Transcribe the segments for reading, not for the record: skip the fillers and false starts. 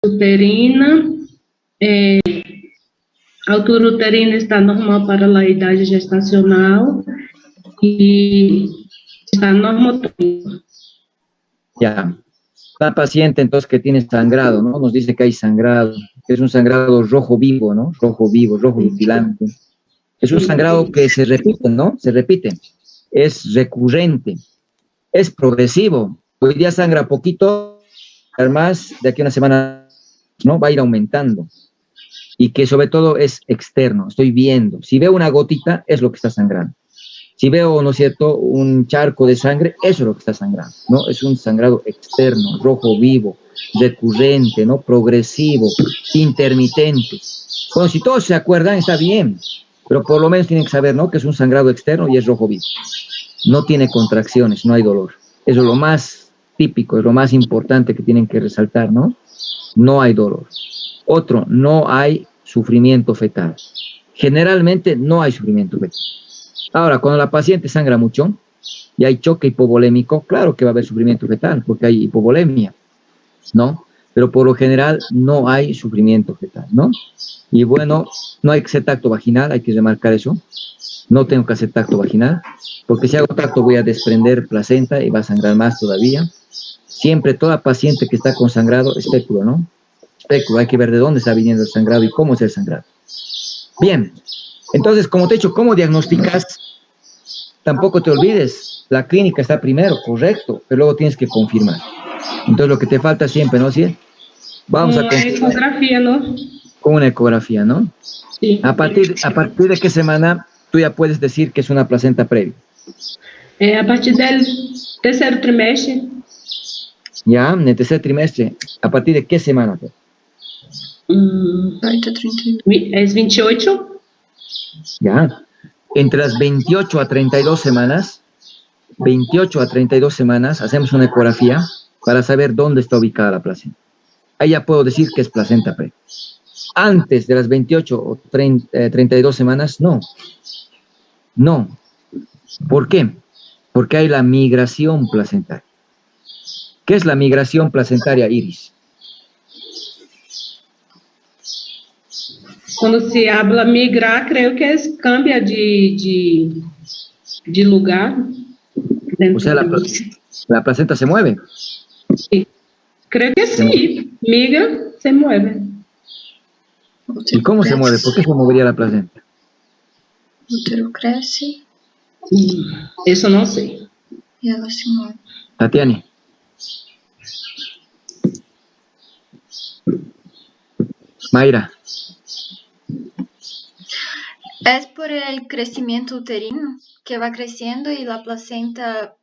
uterina, a altura uterina está normal para a idade gestacional y está normal. Ya. La paciente entonces que tiene sangrado, ¿no? Nos dice que hay sangrado, que es un sangrado rojo vivo, ¿no? Rojo vivo, rojo rutilante. Es un sangrado que se repite, ¿no? Se repite. Es recurrente. Es progresivo. Hoy día sangra poquito, más de aquí a una semana, ¿no? Va a ir aumentando. Y que sobre todo es externo. Estoy viendo. Si veo una gotita, es lo que está sangrando. Si veo, ¿no es cierto?, un charco de sangre, eso es lo que está sangrando, ¿no? Es un sangrado externo, rojo vivo, recurrente, ¿no? Progresivo, intermitente. Bueno, si todos se acuerdan, está bien, pero por lo menos tienen que saber, ¿no?, que es un sangrado externo y es rojo vivo. No tiene contracciones, no hay dolor. Eso es lo más típico, es lo más importante que tienen que resaltar, ¿no? No hay dolor. Otro, no hay sufrimiento fetal. Generalmente no hay sufrimiento fetal. Ahora, cuando la paciente sangra mucho y hay choque hipovolémico, claro que va a haber sufrimiento fetal porque hay hipovolemia, ¿no? Pero por lo general no hay sufrimiento fetal, ¿no? Y bueno, no hay que hacer tacto vaginal, hay que remarcar eso. No tengo que hacer tacto vaginal porque si hago tacto voy a desprender placenta y va a sangrar más todavía. Siempre toda paciente que está con sangrado, espéculo, ¿no? Espéculo, hay que ver de dónde está viniendo el sangrado y cómo es el sangrado. Bien. Entonces, como te he dicho, ¿cómo diagnosticas? Tampoco te olvides, la clínica está primero, correcto, pero luego tienes que confirmar. Entonces, lo que te falta siempre, ¿no? ¿Sí? Vamos a confirmar. Ecografía, ¿no? Con una ecografía, ¿no? Sí. ¿A partir de qué semana tú ya puedes decir que es una placenta previa? A partir del tercer trimestre. Ya, en el tercer trimestre. ¿A partir de qué semana? Es 28. Ya. Entre las 28 a 32 semanas, 28 a 32 semanas, hacemos una ecografía para saber dónde está ubicada la placenta. Ahí ya puedo decir que es placenta previa. Antes de las 28 o 32 semanas, no. No. ¿Por qué? Porque hay la migración placentaria. ¿Qué es la migración placentaria, Iris? Quando se habla migrar, creio que cambia de lugar. O sea, la placenta se mueve. Sí. Creo que sí. Migra, se mueve. ¿Y cómo se mueve? ¿Por qué se movería la placenta? O útero crece. Eso no sé. Y ela se mueve. Tatiane. Mayra. Es por el crecimiento uterino que va creciendo y la placenta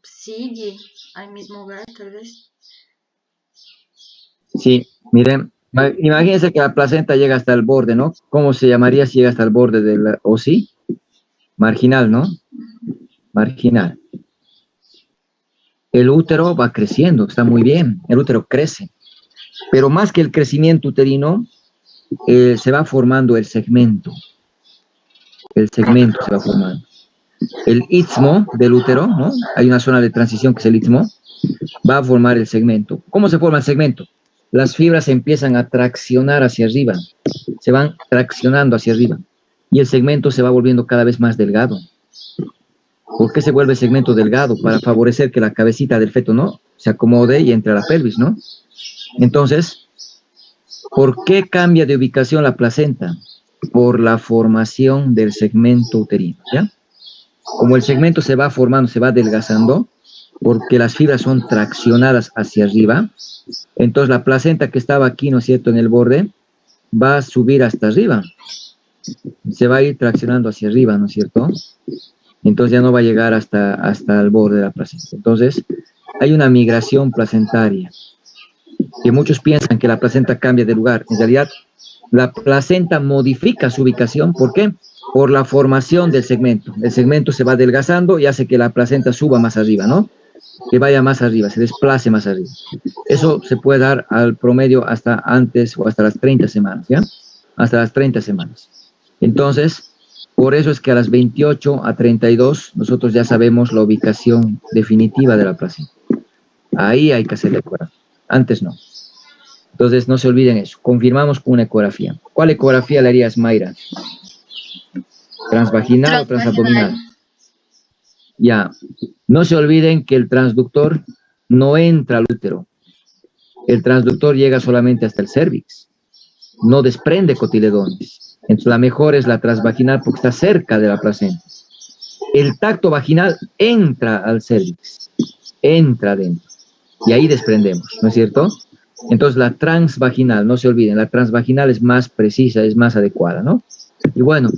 sigue al mismo lugar, tal vez. Sí, miren, imagínense que la placenta llega hasta el borde, ¿no? ¿Cómo se llamaría si llega hasta el borde de la OSI? Marginal, ¿no? Marginal. El útero va creciendo, está muy bien, el útero crece. Pero más que el crecimiento uterino, se va formando el segmento. El segmento se va formando. El istmo del útero, ¿no? Hay una zona de transición que es el istmo, va a formar el segmento. ¿Cómo se forma el segmento? Las fibras empiezan a traccionar hacia arriba, se van traccionando hacia arriba, y el segmento se va volviendo cada vez más delgado. ¿Por qué se vuelve segmento delgado? Para favorecer que la cabecita del feto, ¿no?, se acomode y entre a la pelvis, ¿no? Entonces, ¿por qué cambia de ubicación la placenta? Por la formación del segmento uterino, ¿ya? Como el segmento se va formando, se va adelgazando, porque las fibras son traccionadas hacia arriba, entonces la placenta que estaba aquí, ¿no es cierto?, en el borde, va a subir hasta arriba. Se va a ir traccionando hacia arriba, ¿no es cierto? Entonces ya no va a llegar hasta el borde de la placenta. Entonces, hay una migración placentaria, que muchos piensan que la placenta cambia de lugar. En realidad, la placenta modifica su ubicación. ¿Por qué? Por la formación del segmento. El segmento se va adelgazando y hace que la placenta suba más arriba, ¿no? Que vaya más arriba, se desplace más arriba. Eso se puede dar al promedio hasta antes o hasta las 30 semanas, ¿ya? Hasta las 30 semanas. Entonces, por eso es que a las 28 a 32 nosotros ya sabemos la ubicación definitiva de la placenta. Ahí hay que hacer la ecografía. Antes no. Entonces, no se olviden eso. Confirmamos con una ecografía. ¿Cuál ecografía le harías, Mayra? ¿Transvaginal o transabdominal? Ya. No se olviden que el transductor no entra al útero. El transductor llega solamente hasta el cérvix. No desprende cotiledones. Entonces, la mejor es la transvaginal porque está cerca de la placenta. El tacto vaginal entra al cérvix. Entra dentro. Y ahí desprendemos, ¿no es cierto? Entonces, la transvaginal, no se olviden, la transvaginal es más precisa, es más adecuada, ¿no? Y bueno,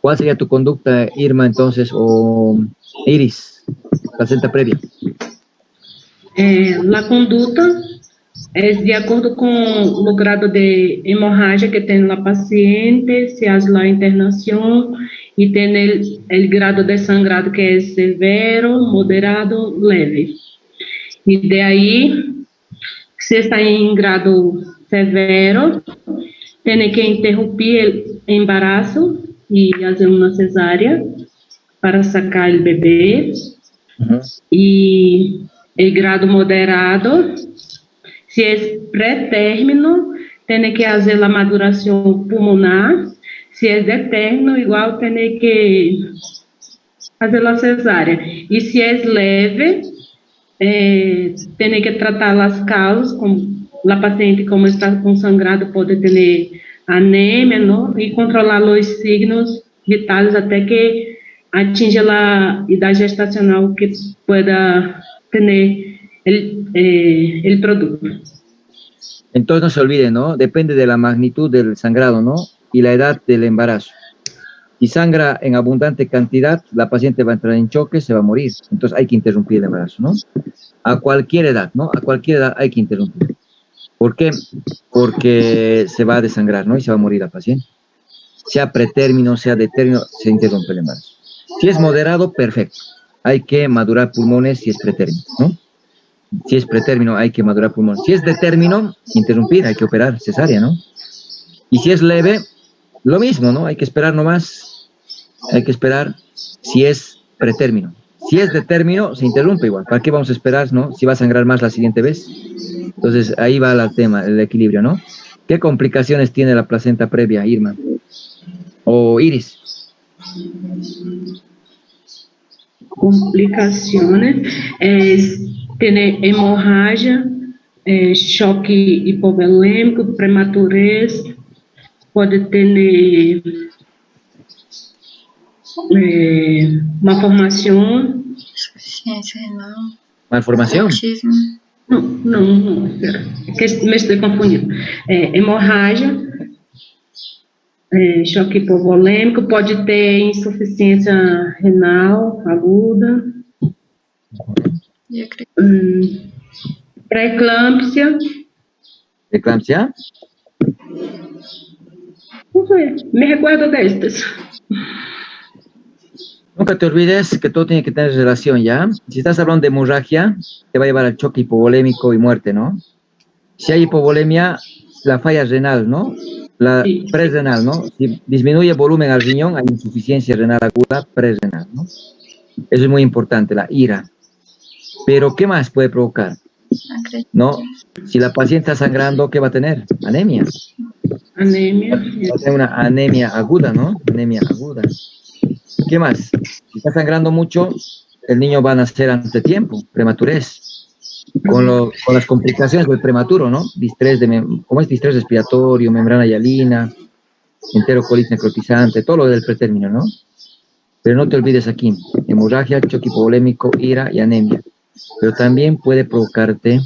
¿cuál sería tu conducta, Irma, entonces, o Iris, placenta previa? La conduta es de acuerdo con el grado de hemorragia que tiene la paciente, se hace la internación y tiene el grado de sangrado que es severo, moderado, leve. Y de ahí, se está em grado severo, tem que interromper o embarazo e fazer uma cesárea para sacar o bebê. E em grado moderado, se é pré-término, tem que fazer a maduração pulmonar. Se é de término, igual tem que fazer a cesárea. E se é leve, tem que tratar as causas, como a paciente, como está com sangrado, pode ter anemia, não? E controlar os signos vitais até que atinja a idade gestacional que pueda ter el producto. Entonces no se olviden, ¿no? Depende de la magnitud del sangrado, ¿no? Y la edad del embarazo. Si sangra en abundante cantidad, la paciente va a entrar en choque, se va a morir. Entonces hay que interrumpir el embarazo, ¿no? A cualquier edad, ¿no? A cualquier edad hay que interrumpir. ¿Por qué? Porque se va a desangrar, ¿no? Y se va a morir la paciente. Sea pretérmino, sea de término, se interrumpe el embarazo. Si es moderado, perfecto. Hay que madurar pulmones si es pretérmino, ¿no? Si es pretérmino, hay que madurar pulmones. Si es de término, interrumpir, hay que operar, cesárea, ¿no? Y si es leve, lo mismo, ¿no? Hay que esperar nomás. Hay que esperar si es pretérmino. Si es de término, se interrumpe igual. ¿Para qué vamos a esperar, no? Si va a sangrar más la siguiente vez. Entonces, ahí va el tema, el equilibrio, ¿no? ¿Qué complicaciones tiene la placenta previa, Irma? O Iris. Complicaciones tiene hemorragia, choque hipovolêmico, prematurez, pode ter malformação. Insuficiência renal. ¿Malformación? Autismo. Não, espera, que me estou confundindo. Hemorragia, choque hipovolêmico, pode ter insuficiência renal aguda, pré-eclâmpsia. ¿Eclampsia? Não sei, me recuerdo destas. Nunca te olvides que todo tiene que tener relación, ¿ya? Si estás hablando de hemorragia, te va a llevar al choque hipovolémico y muerte, ¿no? Si hay hipovolemia, la falla renal, ¿no? La presrenal, ¿no? Si disminuye el volumen al riñón, hay insuficiencia renal aguda presrenal, ¿no? Eso es muy importante, la ira. Pero, ¿qué más puede provocar? ¿No? Si la paciente está sangrando, ¿qué va a tener? Anemia. Anemia. Va a tener una anemia aguda, ¿no? Anemia aguda. ¿Qué más? Si está sangrando mucho, el niño va a nacer antes de tiempo, prematurez. Con las complicaciones del prematuro, ¿no? Distrés ¿cómo es? Distrés respiratorio, membrana hialina, enterocolitis necrotizante, todo lo del pretérmino, ¿no? Pero no te olvides aquí, hemorragia, choque hipovolémico, ira y anemia. Pero también puede provocarte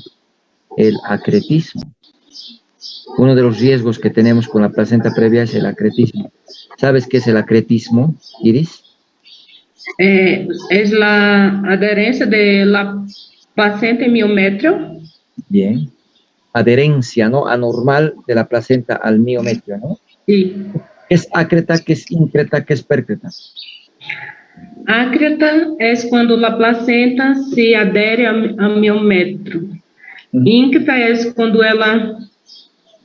el acretismo. Uno de los riesgos que tenemos con la placenta previa es el acretismo. ¿Sabes qué es el acretismo, Iris? Es la adherencia de la placenta en miometrio. Bien. Adherencia, ¿no? Anormal de la placenta al miometrio, ¿no? Sí. ¿Qué es acreta, qué es increta, qué es percreta? Acreta es cuando la placenta se adere a miometrio. Increta es cuando ela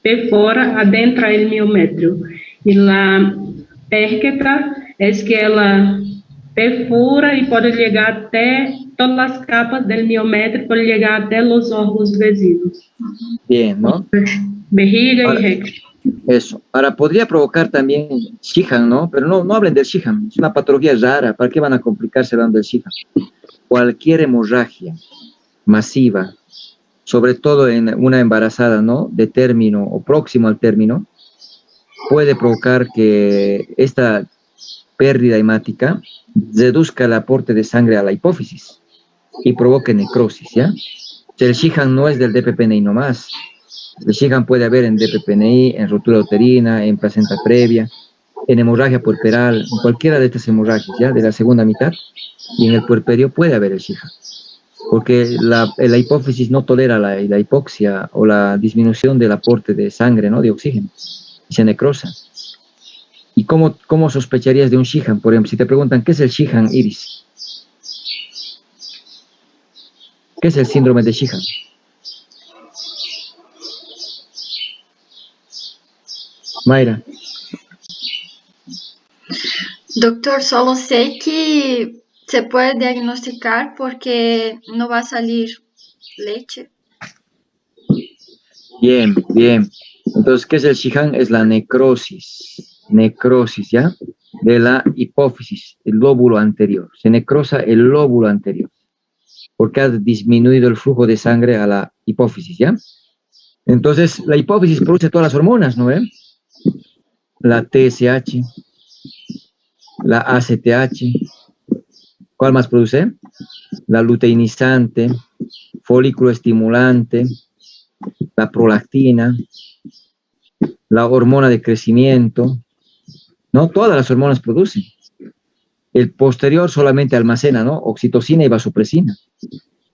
perfora, adentra el miometrio. Y la pércreta es que ela perfura e pode chegar até todas las capas del miométrico para llegar hasta los órganos vecinos. Bien, ¿no? Vejiga Ahora, y recto. eso. Ahora, podría provocar también Shihan, ¿no? Pero no hablen del Shihan. Es una patología rara. ¿Para qué van a complicarse hablando del Shihan? Cualquier hemorragia masiva, sobre todo en una embarazada, ¿no? De término o próximo al término, puede provocar que esta pérdida hemática reduzca el aporte de sangre a la hipófisis y provoque necrosis, ¿ya? El Shihan no es del DPPNI nomás. El Shihan puede haber en DPPNI, en rotura uterina, en placenta previa, en hemorragia puerperal, en cualquiera de estas hemorragias, ¿ya? De la segunda mitad, y en el puerperio puede haber el Shihan, porque la hipófisis no tolera la hipoxia o la disminución del aporte de sangre, ¿no? De oxígeno, y se necrosa. ¿Y cómo sospecharías de un Shihan? Por ejemplo, si te preguntan, ¿qué es el Shihan, Iris? ¿Qué es el síndrome de Shihan? Mayra. Doctor, solo sé que se puede diagnosticar porque no va a salir leche. Bien, bien. Entonces, ¿qué es el Shihan? Es la necrosis, ¿ya? De la hipófisis, el lóbulo anterior. Se necrosa el lóbulo anterior, porque ha disminuido el flujo de sangre a la hipófisis, ¿ya? Entonces, la hipófisis produce todas las hormonas, ¿no ven? La TSH, la ACTH. ¿Cuál más produce? La luteinizante, folículo estimulante, la prolactina, la hormona de crecimiento, ¿no? Todas las hormonas producen. El posterior solamente almacena, ¿no? Oxitocina y vasopresina.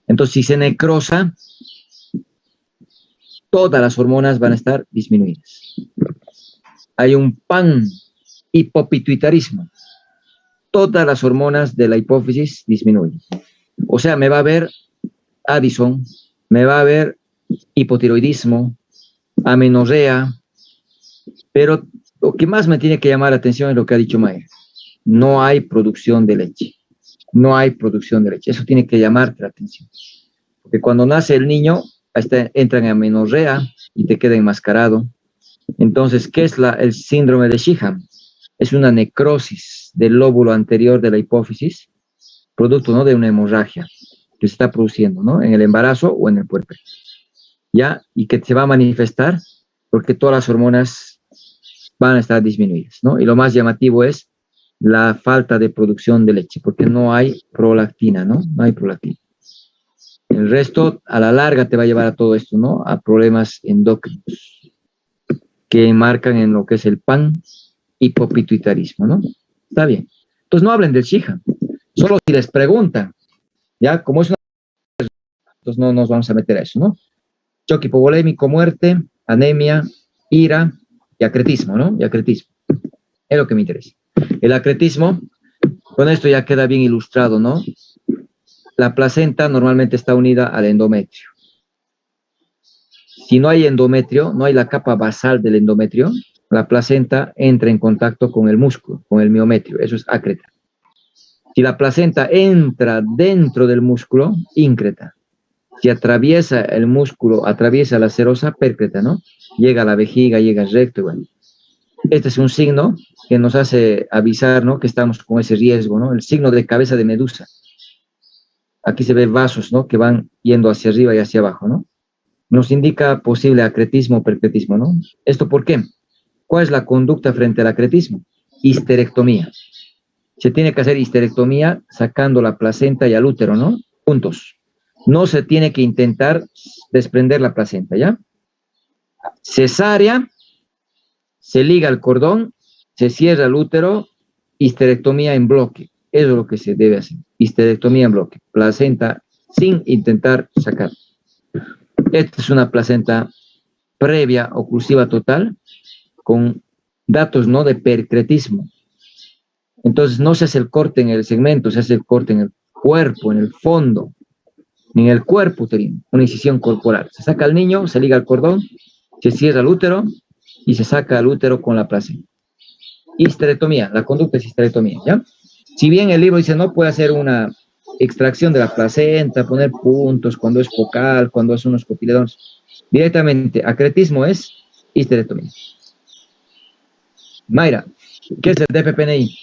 Entonces, si se necrosa, todas las hormonas van a estar disminuidas. Hay un hipopituitarismo. Todas las hormonas de la hipófisis disminuyen. O sea, me va a haber Addison, me va a haber hipotiroidismo, amenorrea, pero lo que más me tiene que llamar la atención es lo que ha dicho Maya. No hay producción de leche. No hay producción de leche. Eso tiene que llamarte la atención. Porque cuando nace el niño, entran en amenorrea y te queda enmascarado. Entonces, ¿qué es el síndrome de Shihan? Es una necrosis del lóbulo anterior de la hipófisis, producto, ¿no? De una hemorragia que se está produciendo, ¿no? En el embarazo o en el puerperio. ¿Ya? Y que se va a manifestar porque todas las hormonas van a estar disminuidas, ¿no? Y lo más llamativo es la falta de producción de leche, porque no hay prolactina, ¿no? No hay prolactina. El resto, a la larga, te va a llevar a todo esto, ¿no? A problemas endocrinos que marcan en lo que es el hipopituitarismo, ¿no? Está bien. Entonces, no hablen del Shihan. Solo si les preguntan, ¿ya? Como es una... Entonces, no nos vamos a meter a eso, ¿no? Choque hipovolémico, muerte, anemia, ira y acretismo, ¿no? Y acretismo. Es lo que me interesa. El acretismo, con esto ya queda bien ilustrado, ¿no? La placenta normalmente está unida al endometrio. Si no hay endometrio, no hay la capa basal del endometrio, la placenta entra en contacto con el músculo, con el miometrio. Eso es acreta. Si la placenta entra dentro del músculo, íncreta. Si atraviesa el músculo, atraviesa la serosa, pércreta, ¿no? Llega a la vejiga, llega al recto, bueno. Este es un signo que nos hace avisar, ¿no? Que estamos con ese riesgo, ¿no? El signo de cabeza de medusa. Aquí se ven vasos, ¿no? Que van yendo hacia arriba y hacia abajo, ¿no? Nos indica posible acretismo o percretismo, ¿no? ¿Esto por qué? ¿Cuál es la conducta frente al acretismo? Histerectomía. Se tiene que hacer histerectomía sacando la placenta y al útero, ¿no? Juntos. No se tiene que intentar desprender la placenta, ¿ya? Cesárea, se liga el cordón, se cierra el útero, histerectomía en bloque. Eso es lo que se debe hacer. Histerectomía en bloque. Placenta sin intentar sacar. Esta es una placenta previa oclusiva total con datos, ¿no? De percretismo. Entonces no se hace el corte en el segmento, se hace el corte en el cuerpo, en el fondo, en el cuerpo uterino, una incisión corporal. Se saca al niño, se liga el cordón, se cierra el útero y se saca el útero con la placenta. Histerectomía, la conducta es histerectomía, ¿ya? Si bien el libro dice no puede hacer una extracción de la placenta, poner puntos, cuando es focal, cuando es unos cotiledones. Directamente, acretismo es histerectomía. Mayra, ¿qué es el DPPNI?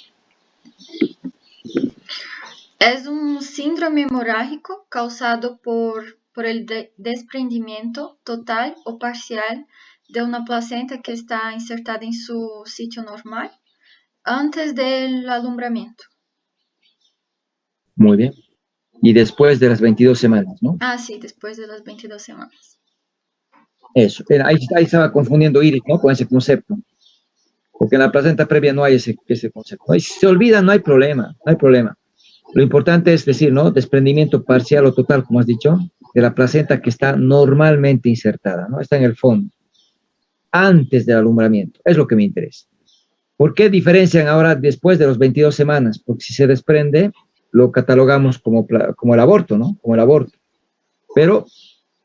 Es un síndrome hemorrágico causado por el desprendimiento total o parcial de una placenta que está insertada en su sitio normal antes del alumbramiento. Muy bien. Y después de las 22 semanas, ¿no? Ah, sí, después de las 22 semanas. Eso. Ahí estaba confundiendo Iris, ¿no? Con ese concepto. Porque en la placenta previa no hay ese concepto. Y si se olvida, no hay problema, no hay problema. Lo importante es decir, ¿no? Desprendimiento parcial o total, como has dicho, de la placenta que está normalmente insertada, ¿no? Está en el fondo, antes del alumbramiento. Es lo que me interesa. ¿Por qué diferencian ahora después de los 22 semanas? Porque si se desprende, lo catalogamos como el aborto, ¿no? Como el aborto. Pero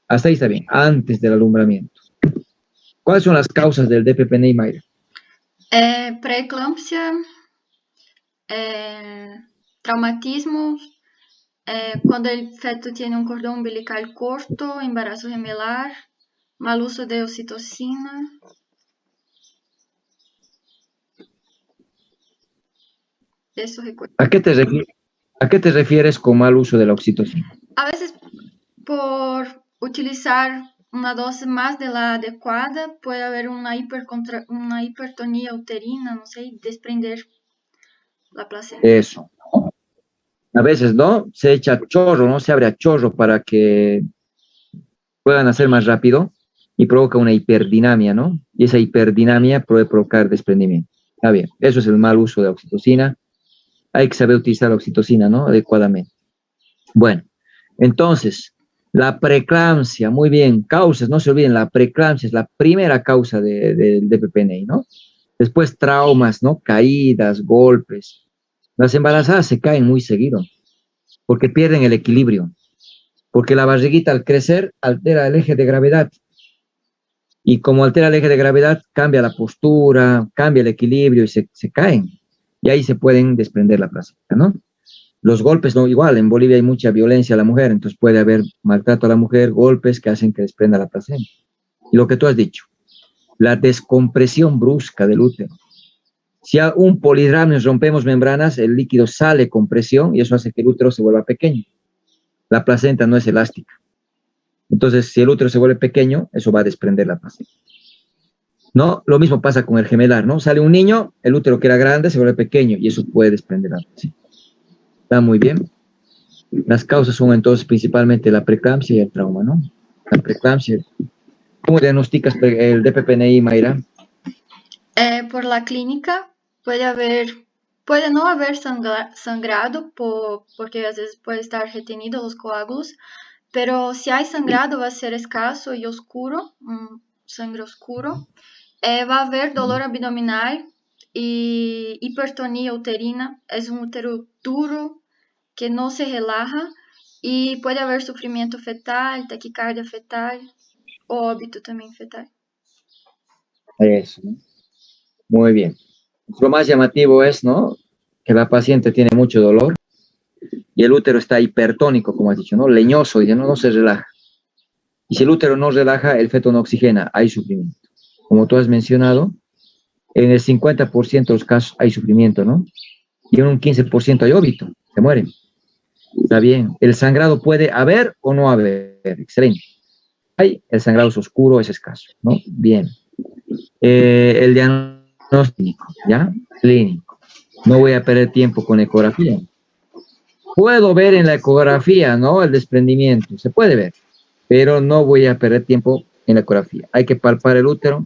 hasta ahí está bien, antes del alumbramiento. ¿Cuáles son las causas del DPPNI, Mayra? Preeclampsia, traumatismo, cuando el feto tiene un cordón umbilical corto, embarazo gemelar, mal uso de oxitocina. Eso recuerdo. ¿A qué te refieres con mal uso de la oxitocina? A veces por utilizar una dosis más de la adecuada puede haber una hipertonía uterina, no sé, desprender la placenta. Eso. A veces, ¿no? Se echa a chorro, ¿no? Se abre a chorro para que puedan hacer más rápido y provoca una hiperdinamia, ¿no? Y esa hiperdinamia puede provocar desprendimiento. Está bien, eso es el mal uso de oxitocina. Hay que saber utilizar la oxitocina, ¿no? Adecuadamente. Bueno, entonces, la preeclampsia, muy bien, causas, no se olviden, la preeclampsia es la primera causa del DPPNI, ¿no? Después traumas, ¿no? Caídas, golpes. Las embarazadas se caen muy seguido porque pierden el equilibrio, porque la barriguita al crecer altera el eje de gravedad y como altera el eje de gravedad cambia la postura, cambia el equilibrio y se caen y ahí se pueden desprender la placenta, ¿no? Los golpes, no, igual, en Bolivia hay mucha violencia a la mujer, entonces puede haber maltrato a la mujer, golpes que hacen que desprenda la placenta. Y lo que tú has dicho, la descompresión brusca del útero. Si a un polidramio rompemos membranas, el líquido sale con presión y eso hace que el útero se vuelva pequeño. La placenta no es elástica. Entonces, si el útero se vuelve pequeño, eso va a desprender la placenta. ¿No? Lo mismo pasa con el gemelar, ¿no? Sale un niño, el útero que era grande se vuelve pequeño y eso puede desprender la placenta. Está muy bien. Las causas son entonces principalmente la preeclampsia y el trauma, ¿no? La preeclampsia. ¿Cómo diagnosticas el DPPNI, Mayra? Por la clínica puede no haber sangrado porque a veces puede estar retenido los coágulos, pero si hay sangrado va a ser escaso y oscuro, sangre oscuro. Va a haber dolor abdominal y hipertonía uterina. Es un útero duro que no se relaja y puede haber sufrimiento fetal, taquicardia fetal, óbito también fetal. Eso, ¿no? Muy bien. Lo más llamativo es, ¿no? Que la paciente tiene mucho dolor y el útero está hipertónico, como has dicho, ¿no? Leñoso y no se relaja. Y si el útero no relaja, el feto no oxigena, hay sufrimiento. Como tú has mencionado, en el 50% de los casos hay sufrimiento, ¿no? Y en un 15% hay óbito, se mueren. Está bien. El sangrado puede haber o no haber. Excelente. El sangrado es oscuro, es escaso, ¿no? Bien. El diagnóstico, ¿ya? Clínico. No voy a perder tiempo con ecografía. Puedo ver en la ecografía, ¿no? El desprendimiento, se puede ver, pero no voy a perder tiempo en la ecografía. Hay que palpar el útero,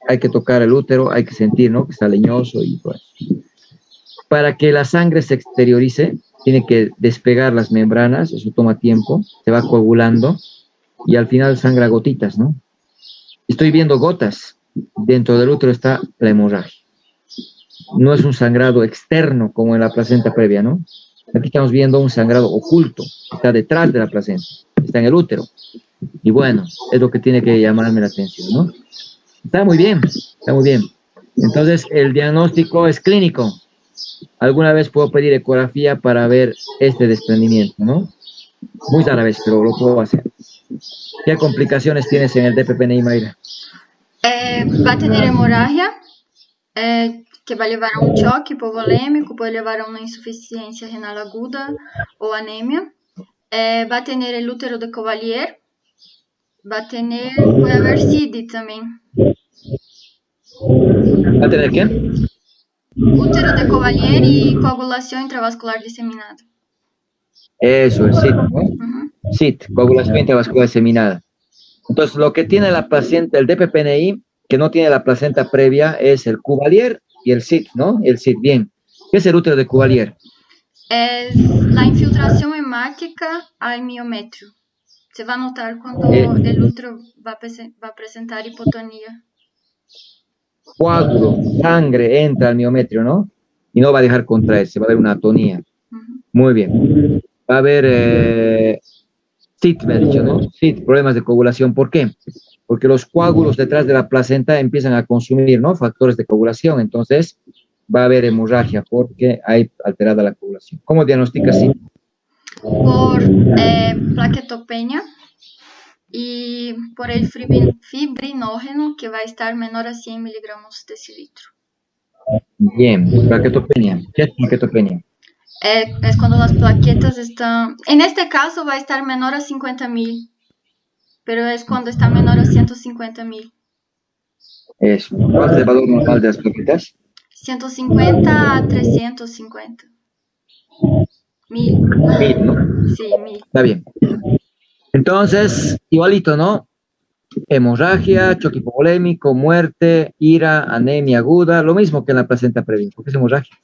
hay que tocar el útero, hay que sentir, ¿no? Que está leñoso y todo eso. Para que la sangre se exteriorice, tiene que despegar las membranas, eso toma tiempo, se va coagulando y al final sangra gotitas, ¿no? Estoy viendo gotas, dentro del útero está la hemorragia. No es un sangrado externo como en la placenta previa, ¿no? Aquí estamos viendo un sangrado oculto, está detrás de la placenta, está en el útero. Y bueno, es lo que tiene que llamarme la atención, ¿no? Está muy bien, está muy bien. Entonces, el diagnóstico es clínico. alguna vez puedo pedir ecografía para ver este desprendimiento, ¿no? Muy rara vez, pero lo puedo hacer. ¿Qué complicaciones tienes en el DPPNI, Mayra? Va a tener hemorragia, que va a llevar a un choque hipovolémico, puede llevar a una insuficiencia renal aguda o anemia. Va a tener el útero de Cavalier, puede haber CIDI también. ¿Va a tener qué? Útero de Cavalier y coagulación intravascular diseminada. Eso, el SIT, ¿no? Ujú. SIT, coagulación intravascular diseminada. Entonces, lo que tiene la paciente, el DPPNI, que no tiene la placenta previa, es el Cuvalier y el SIT, ¿no? El SIT, bien. ¿Qué es el útero de Cuvalier? Es la infiltración hemática al miometrio. Se va a notar cuando el útero va a presentar hipotonía. Coágulo, sangre entra al miometrio, ¿no? Y no va a dejar contraerse, va a haber una atonía. Ujú. Muy bien. Va a haber SIT, me ha dicho, ¿no? SIT, problemas de coagulación. ¿Por qué? Porque los coágulos detrás de la placenta empiezan a consumir, ¿no? Factores de coagulación. Entonces, va a haber hemorragia porque hay alterada la coagulación. ¿Cómo diagnostica SIT? Por plaquetopenia y por el fibrinógeno, que va a estar menor a 100 miligramos decilitro. Bien, plaquetopenia. ¿Qué es plaquetopenia? Es cuando las plaquetas están, en este caso va a estar menor a 50.000, pero es cuando está menor a 150.000. Eso. ¿Cuál es el valor normal de las plaquetas? 150 a 350. 1000. 1000, ¿no? Sí, 1000. Está bien. Entonces, igualito, ¿no? Hemorragia, choque hipovolémico, muerte, ira, anemia aguda, lo mismo que en la placenta previa, porque es hemorragia.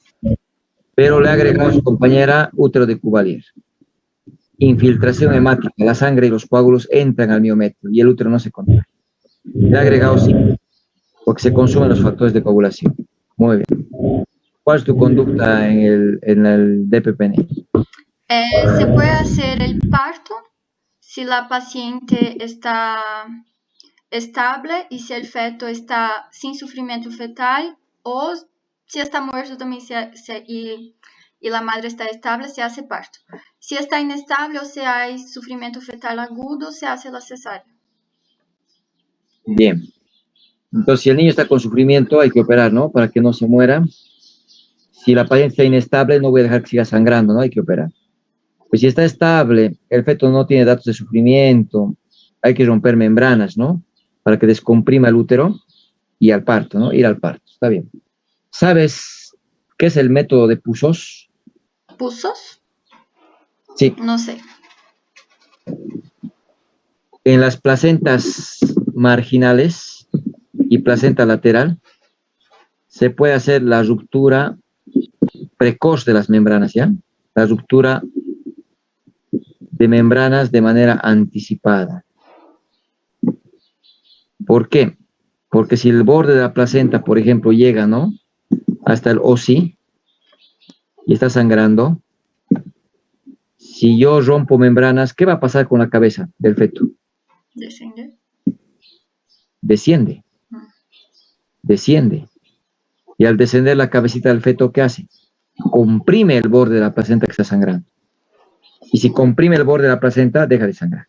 Pero le ha agregado a su compañera útero de Cuvalier. Infiltración hemática, la sangre y los coágulos entran al miometrio y el útero no se contrae. Le ha agregado sí, porque se consumen los factores de coagulación. Muy bien. ¿Cuál es tu conducta en el DPPN? Se puede hacer el parto si la paciente está estable y si el feto está sin sufrimiento fetal, o si está muerto también y la madre está estable, se hace parto. Si está inestable o si hay sufrimiento fetal agudo, se hace la cesárea. Bien. Entonces, si el niño está con sufrimiento, hay que operar, ¿no? Para que no se muera. Si la paciente está inestable, no voy a dejar que siga sangrando, ¿no? Hay que operar. Pues si está estable, el feto no tiene datos de sufrimiento, hay que romper membranas, ¿no? Para que descomprima el útero y al parto, ¿no? Ir al parto, está bien. ¿Sabes qué es el método de Pusos? ¿Pulsos? Sí, No sé. en las placentas marginales y placenta lateral se puede hacer la ruptura precoz de las membranas, ¿ya? La ruptura de membranas de manera anticipada. ¿Por qué? Porque si el borde de la placenta, por ejemplo, llega, ¿no? Hasta el OSI y está sangrando, si yo rompo membranas, ¿qué va a pasar con la cabeza del feto? Descender. Desciende, desciende. Y al descender la cabecita del feto, ¿qué hace? Comprime el borde de la placenta que está sangrando. Y si comprime el borde de la placenta, deja de sangrar.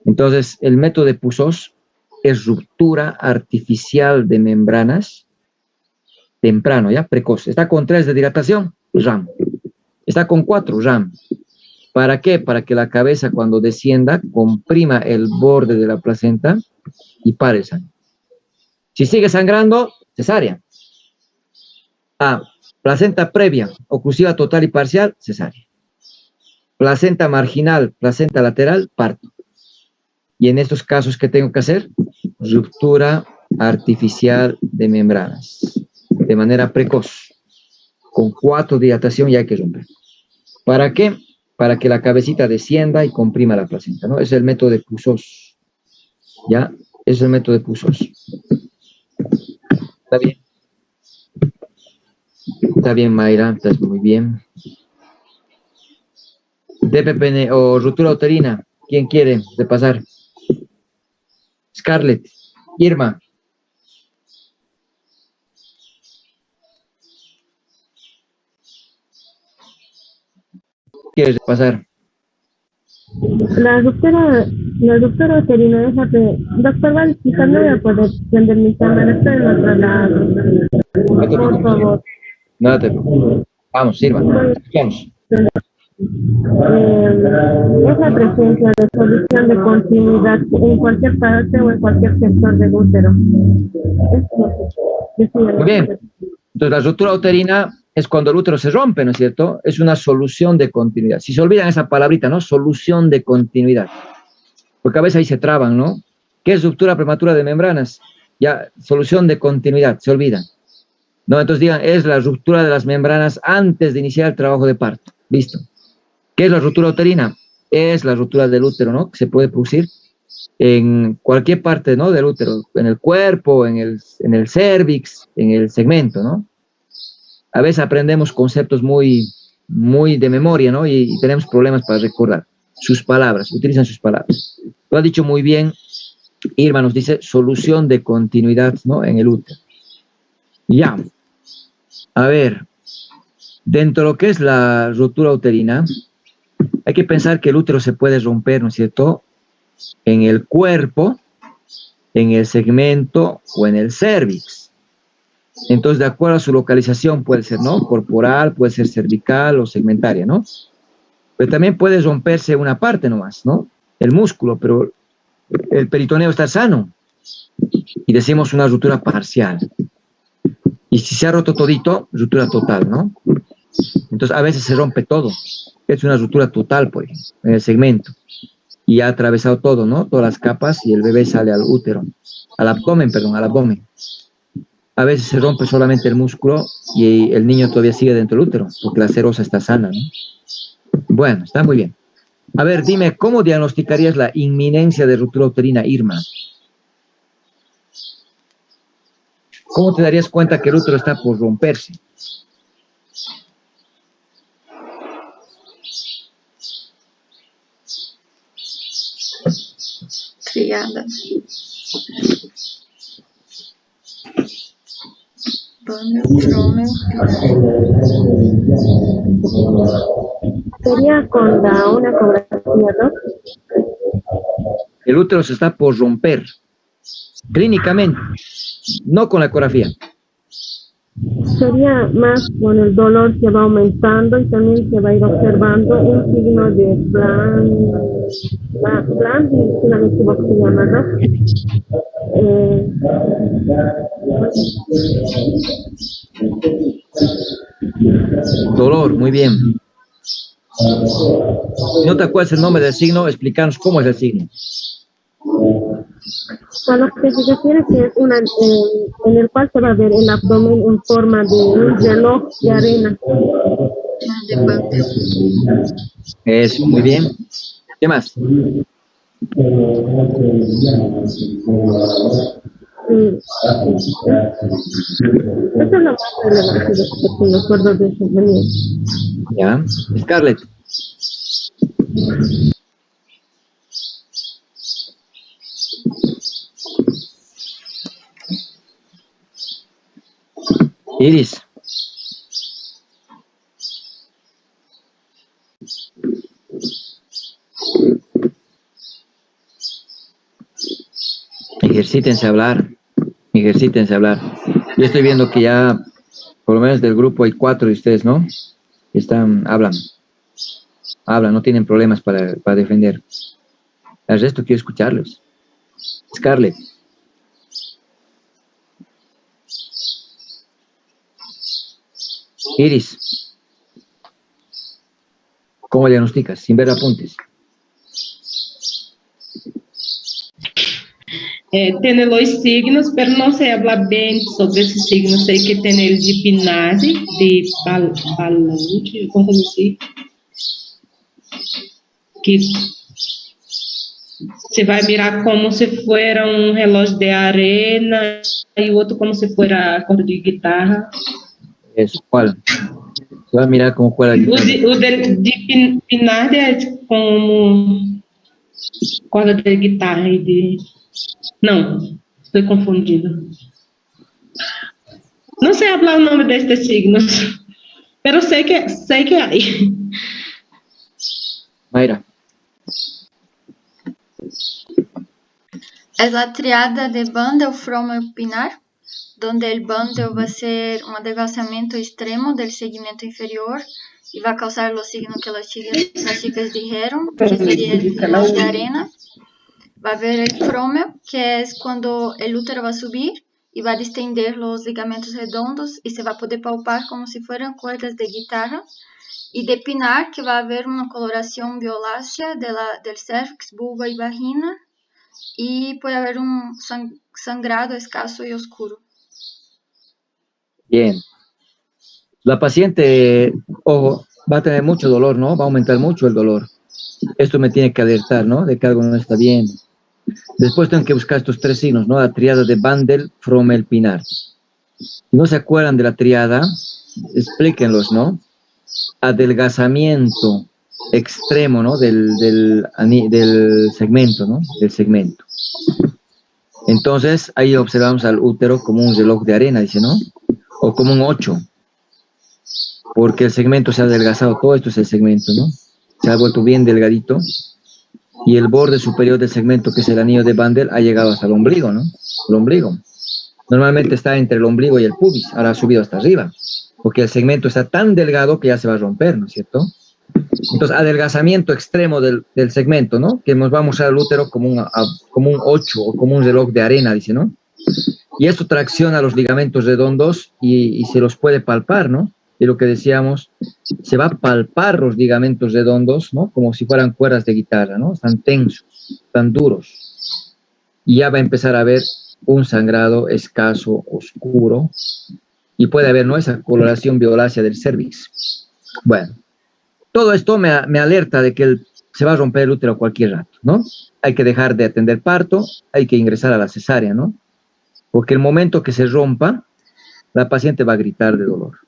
Entonces, el método de Pusos es ruptura artificial de membranas temprano, ¿ya? Precoz. Está con 3 de dilatación, RAM. Está con 4, RAM. ¿Para qué? Para que la cabeza cuando descienda comprima el borde de la placenta y pare el sangre. Si sigue sangrando, cesárea. Placenta previa, oclusiva total y parcial, cesárea. Placenta marginal, placenta lateral, parto. Y en estos casos, ¿qué tengo que hacer? Ruptura artificial de membranas, de manera precoz. Con 4 de dilatación ya hay que romper. ¿Para qué? Para que la cabecita descienda y comprima la placenta, ¿no? Es el método de Pusos. ¿Ya? Es el método de Pusos. ¿Está bien? Está bien, Mayra, estás muy bien. DPPN o ruptura uterina, ¿quién quiere repasar? Scarlett, Irma. quieres pasar? La doctora uterina es la que... Doctor, vale, quizás no voy a poder prender mi cámara, estoy en otro lado. No te Por preocupes. favor. No te preocupes. Vamos, sirva. Escuchamos. Es la presencia de solución de continuidad en cualquier parte o en cualquier sector del útero. Muy bien. Entonces, la ruptura uterina es cuando el útero se rompe, ¿no es cierto? Es una solución de continuidad. Si se olvidan esa palabrita, ¿no? Solución de continuidad. Porque a veces ahí se traban, ¿no? ¿Qué es ruptura prematura de membranas? Ya, solución de continuidad, se olvidan. No, entonces digan, es la ruptura de las membranas antes de iniciar el trabajo de parto. Listo. ¿Qué es la ruptura uterina? Es la ruptura del útero, ¿no? Que se puede producir en cualquier parte, ¿no? Del útero, en el cuerpo, en el cervix, en el segmento, ¿no? A veces aprendemos conceptos muy de memoria, ¿no? Y tenemos problemas para recordar sus palabras, utilizan sus palabras. Lo ha dicho muy bien, Irma nos dice solución de continuidad, ¿no? En el útero. Ya. A ver, dentro de lo que es la ruptura uterina, hay que pensar que el útero se puede romper, ¿no es cierto? En el cuerpo, en el segmento o en el cervix. Entonces, de acuerdo a su localización, puede ser, ¿no? Corporal, puede ser cervical o segmentaria, ¿no? Pero también puede romperse una parte nomás, ¿no? El músculo, pero el peritoneo está sano. Y decimos una ruptura parcial. Y si se ha roto todito, ruptura total, ¿no? Entonces, a veces se rompe todo. Es una ruptura total, por ejemplo, en el segmento. Y ha atravesado todo, ¿no? Todas las capas y el bebé sale al útero. Al abdomen. A veces se rompe solamente el músculo y el niño todavía sigue dentro del útero, porque la serosa está sana, ¿no? Bueno, está muy bien. A ver, dime, ¿cómo diagnosticarías la inminencia de ruptura uterina, Irma? ¿Cómo te darías cuenta que el útero está por romperse? Triada. Sería con una ecografía, ¿no? El útero se está por romper, clínicamente, no con la ecografía. Sería más con el dolor que va aumentando y también se va a ir observando un signo de plan, si no me equivoco se llama, ¿no? Dolor, muy bien. Si no te acuerdas el nombre del signo, explícanos cómo es el signo. A lo que se refiere que es en el cual se va a ver el abdomen en forma de un reloj de arena. Es muy bien. ¿Qué más? Eso es lo más relevante porque me acuerdo de eso. Ya. Scarlett. Iris. Ejercítense a hablar. Ejercítense a hablar. Yo estoy viendo que ya, por lo menos del grupo, hay 4 de ustedes, ¿no? Que hablan, no tienen problemas para defender. El resto quiero escucharlos. Scarlett. Iris. ¿Cómo diagnosticas? Sin ver apuntes. Tiene los signos, pero no sé hablar bien sobre esos signos. Sé que tiene el de Pinardi, de Balante, como así, que se va a mirar como si fuera un reloj de arena y otro como si fuera acorde de guitarra. Eso, ¿cuál? Se va a mirar como fuera guitarra. O de Pinardi es como corda de guitarra y de... No, estoy confundido. No sé hablar el nombre de estos signos, pero sé que hay. Mayra. Es la triada de Bandel, Frommel, Pinar, donde el Bandel va a ser un adelgazamiento extremo del segmento inferior y va a causar los signos que las chicas dijeron, que sería el reloj de arena. Va a haber el Frommel, que es cuando el útero va a subir y va a distender los ligamentos redondos y se va a poder palpar como si fueran cuerdas de guitarra. Y de Pinar, que va a haber una coloración violácea del cervix, vulva y vagina. Y puede haber un sangrado escaso y oscuro. Bien. La paciente, ojo, va a tener mucho dolor, ¿no? Va a aumentar mucho el dolor. Esto me tiene que alertar, ¿no? De que algo no está bien. Después tengo que buscar estos 3 signos, ¿no? La triada de Bandel, Frommel, Pinar. Si no se acuerdan de la triada, explíquenlos, ¿no? Adelgazamiento extremo, ¿no? Del segmento, ¿no? Del segmento. Entonces, ahí observamos al útero como un reloj de arena, dice, ¿no? O como un 8. Porque el segmento se ha adelgazado, todo esto es el segmento, ¿no? Se ha vuelto bien delgadito. Y el borde superior del segmento, que es el anillo de Bandel, ha llegado hasta el ombligo, ¿no? El ombligo. Normalmente está entre el ombligo y el pubis, ahora ha subido hasta arriba. Porque el segmento está tan delgado que ya se va a romper, ¿no es cierto? Entonces, adelgazamiento extremo del segmento, ¿no? Que nos va a mostrar el útero como un 8 o como un reloj de arena, dice, ¿no? Y esto tracciona los ligamentos redondos y se los puede palpar, ¿no? Y lo que decíamos, se va a palpar los ligamentos redondos, ¿no? Como si fueran cuerdas de guitarra, ¿no? Están tensos, están duros. Y ya va a empezar a haber un sangrado escaso, oscuro, y puede haber, ¿no? Esa coloración violácea del cervix. Bueno, todo esto me alerta de que se va a romper el útero a cualquier rato, ¿no? Hay que dejar de atender parto, hay que ingresar a la cesárea, ¿no? Porque el momento que se rompa, la paciente va a gritar de dolor.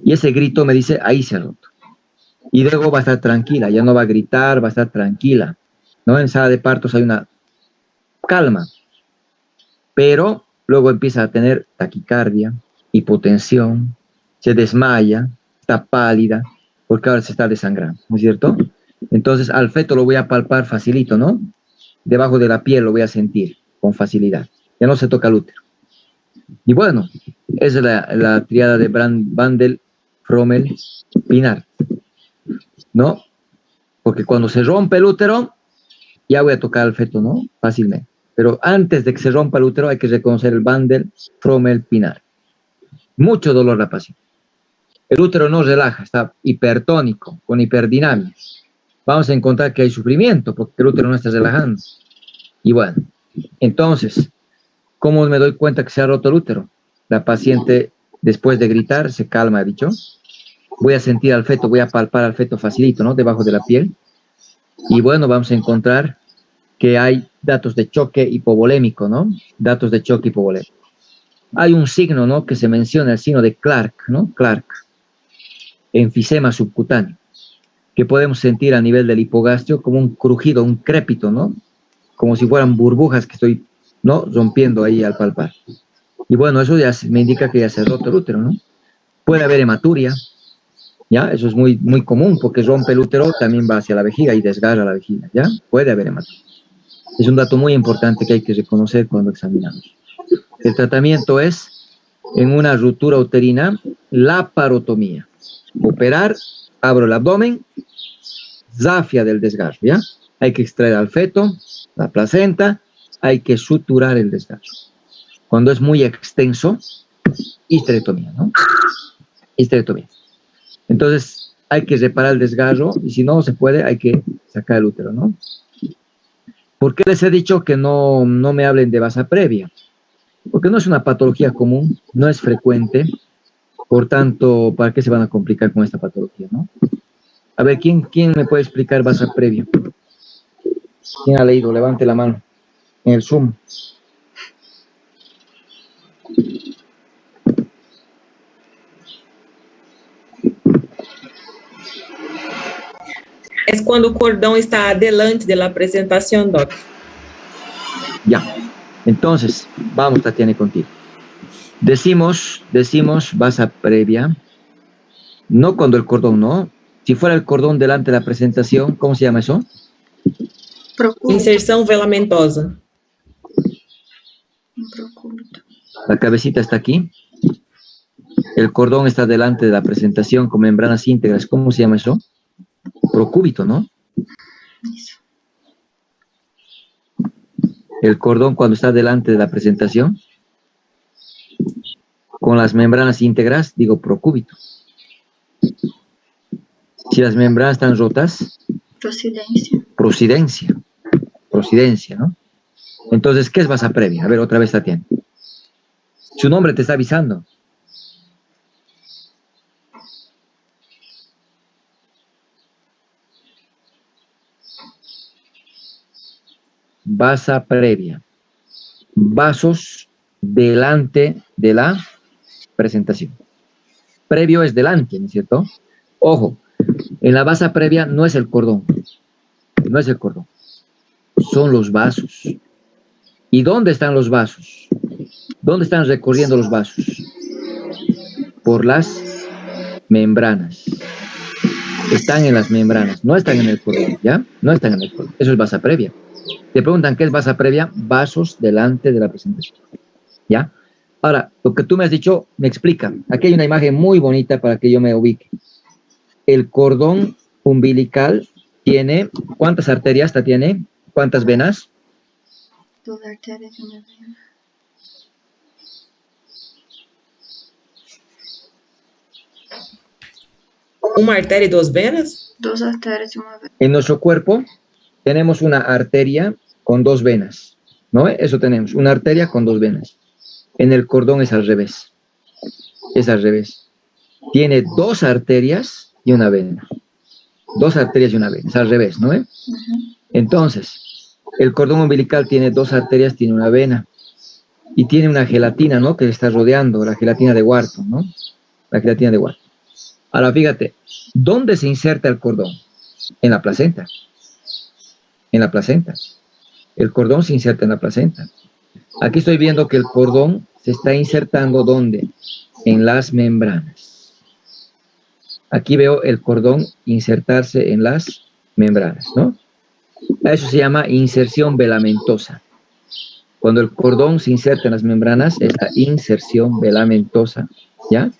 Y ese grito me dice, ahí se ha roto. Y luego va a estar tranquila, ya no va a gritar, va a estar tranquila, ¿no? En sala de partos hay una calma, pero luego empieza a tener taquicardia, hipotensión, se desmaya, está pálida, porque ahora se está desangrando, ¿no es cierto? Entonces al feto lo voy a palpar facilito, ¿no? Debajo de la piel lo voy a sentir con facilidad. Ya no se toca el útero. Y bueno, esa es la triada de Bandel, Frommel, Pinar, ¿no? Porque cuando se rompe el útero, ya voy a tocar al feto, ¿no? Fácilmente. Pero antes de que se rompa el útero hay que reconocer el Bandel, Frommel, Pinar. Mucho dolor la paciente. El útero no relaja, está hipertónico, con hiperdinamia. Vamos a encontrar que hay sufrimiento porque el útero no está relajando. Y bueno, entonces, ¿cómo me doy cuenta que se ha roto el útero? La paciente, después de gritar, se calma, ha dicho. Voy a sentir al feto, voy a palpar al feto facilito, ¿no? Debajo de la piel. Y bueno, vamos a encontrar que hay datos de choque hipovolémico, ¿no? Datos de choque hipovolémico. Hay un signo, ¿no? Que se menciona, el signo de Clark, ¿no? Clark. Enfisema subcutáneo. Que podemos sentir a nivel del hipogastrio como un crujido, un crépito, ¿no? Como si fueran burbujas que estoy, ¿no? Rompiendo ahí al palpar. Y bueno, eso ya me indica que ya se ha roto el útero, ¿no? Puede haber hematuria, ¿ya? Eso es muy, muy común, porque rompe el útero, también va hacia la vejiga y desgarra la vejiga, ¿ya? Puede haber hematuria. Es un dato muy importante que hay que reconocer cuando examinamos. El tratamiento es, en una ruptura uterina, laparotomía. Operar, abro el abdomen, zafia del desgarro, ¿ya? Hay que extraer al feto, la placenta, hay que suturar el desgarro. Cuando es muy extenso, histerectomía, ¿no? Histerectomía. Entonces, hay que reparar el desgarro y si no se puede, hay que sacar el útero, ¿no? ¿Por qué les he dicho que no me hablen de vasa previa? Porque no es una patología común, no es frecuente, por tanto, ¿para qué se van a complicar con esta patología, no? A ver, ¿quién me puede explicar vasa previa? ¿Quién ha leído? Levante la mano en el Zoom. Es cuando el cordón está adelante de la presentación, Doc. Ya. Entonces, vamos, Tatiana, contigo. Decimos vasa previa, no cuando el cordón no, Si fuera el cordón delante de la presentación, ¿cómo se llama eso? Procúbito. Inserção velamentosa. Un procúbito. La cabecita está aquí. El cordón está delante de la presentación con membranas íntegras. ¿Cómo se llama eso? Procúbito, ¿no? Eso. El cordón cuando está delante de la presentación con las membranas íntegras, digo procúbito. Si las membranas están rotas, Procidencia. procidencia. Procidencia, ¿no? Entonces, ¿qué es basa previa? A ver, otra vez, Tatiana. Su nombre te está avisando. Basa previa. Vasos delante de la presentación. Previo es delante, ¿no es cierto? Ojo, en la basa previa no es el cordón. No es el cordón. Son los vasos. ¿Y dónde están los vasos? ¿Dónde están recorriendo los vasos? Por las membranas. Están en las membranas, no están en el cordón, ¿ya? No están en el cordón. Eso es basa previa. Te preguntan qué es basa previa, vasos delante de la presentación, ¿ya? Ahora, lo que tú me has dicho me explica. Aquí hay una imagen muy bonita para que yo me ubique. El cordón umbilical tiene, ¿cuántas arterias tiene? ¿Cuántas venas? 2 arterias y una vena. Uma artéria e 2 venas? 2 arterias y una vena. En nuestro cuerpo tenemos una arteria con 2 venas, ¿no? Eso tenemos, una arteria con 2 venas. En el cordón es al revés. Es al revés. Tiene 2 arterias y una vena. 2 arterias y una vena. Es al revés, ¿no? Entonces, el cordón umbilical tiene 2 arterias, tiene una vena. Y tiene una gelatina, ¿no? Que le está rodeando, la gelatina de Wharton, ¿no? La gelatina de Wharton. Ahora, fíjate, ¿dónde se inserta el cordón? En la placenta. En la placenta. El cordón se inserta en la placenta. Aquí estoy viendo que el cordón se está insertando, ¿dónde? En las membranas. Aquí veo el cordón insertarse en las membranas, ¿no? A eso se llama inserción velamentosa. Cuando el cordón se inserta en las membranas, es la inserción velamentosa, ¿ya?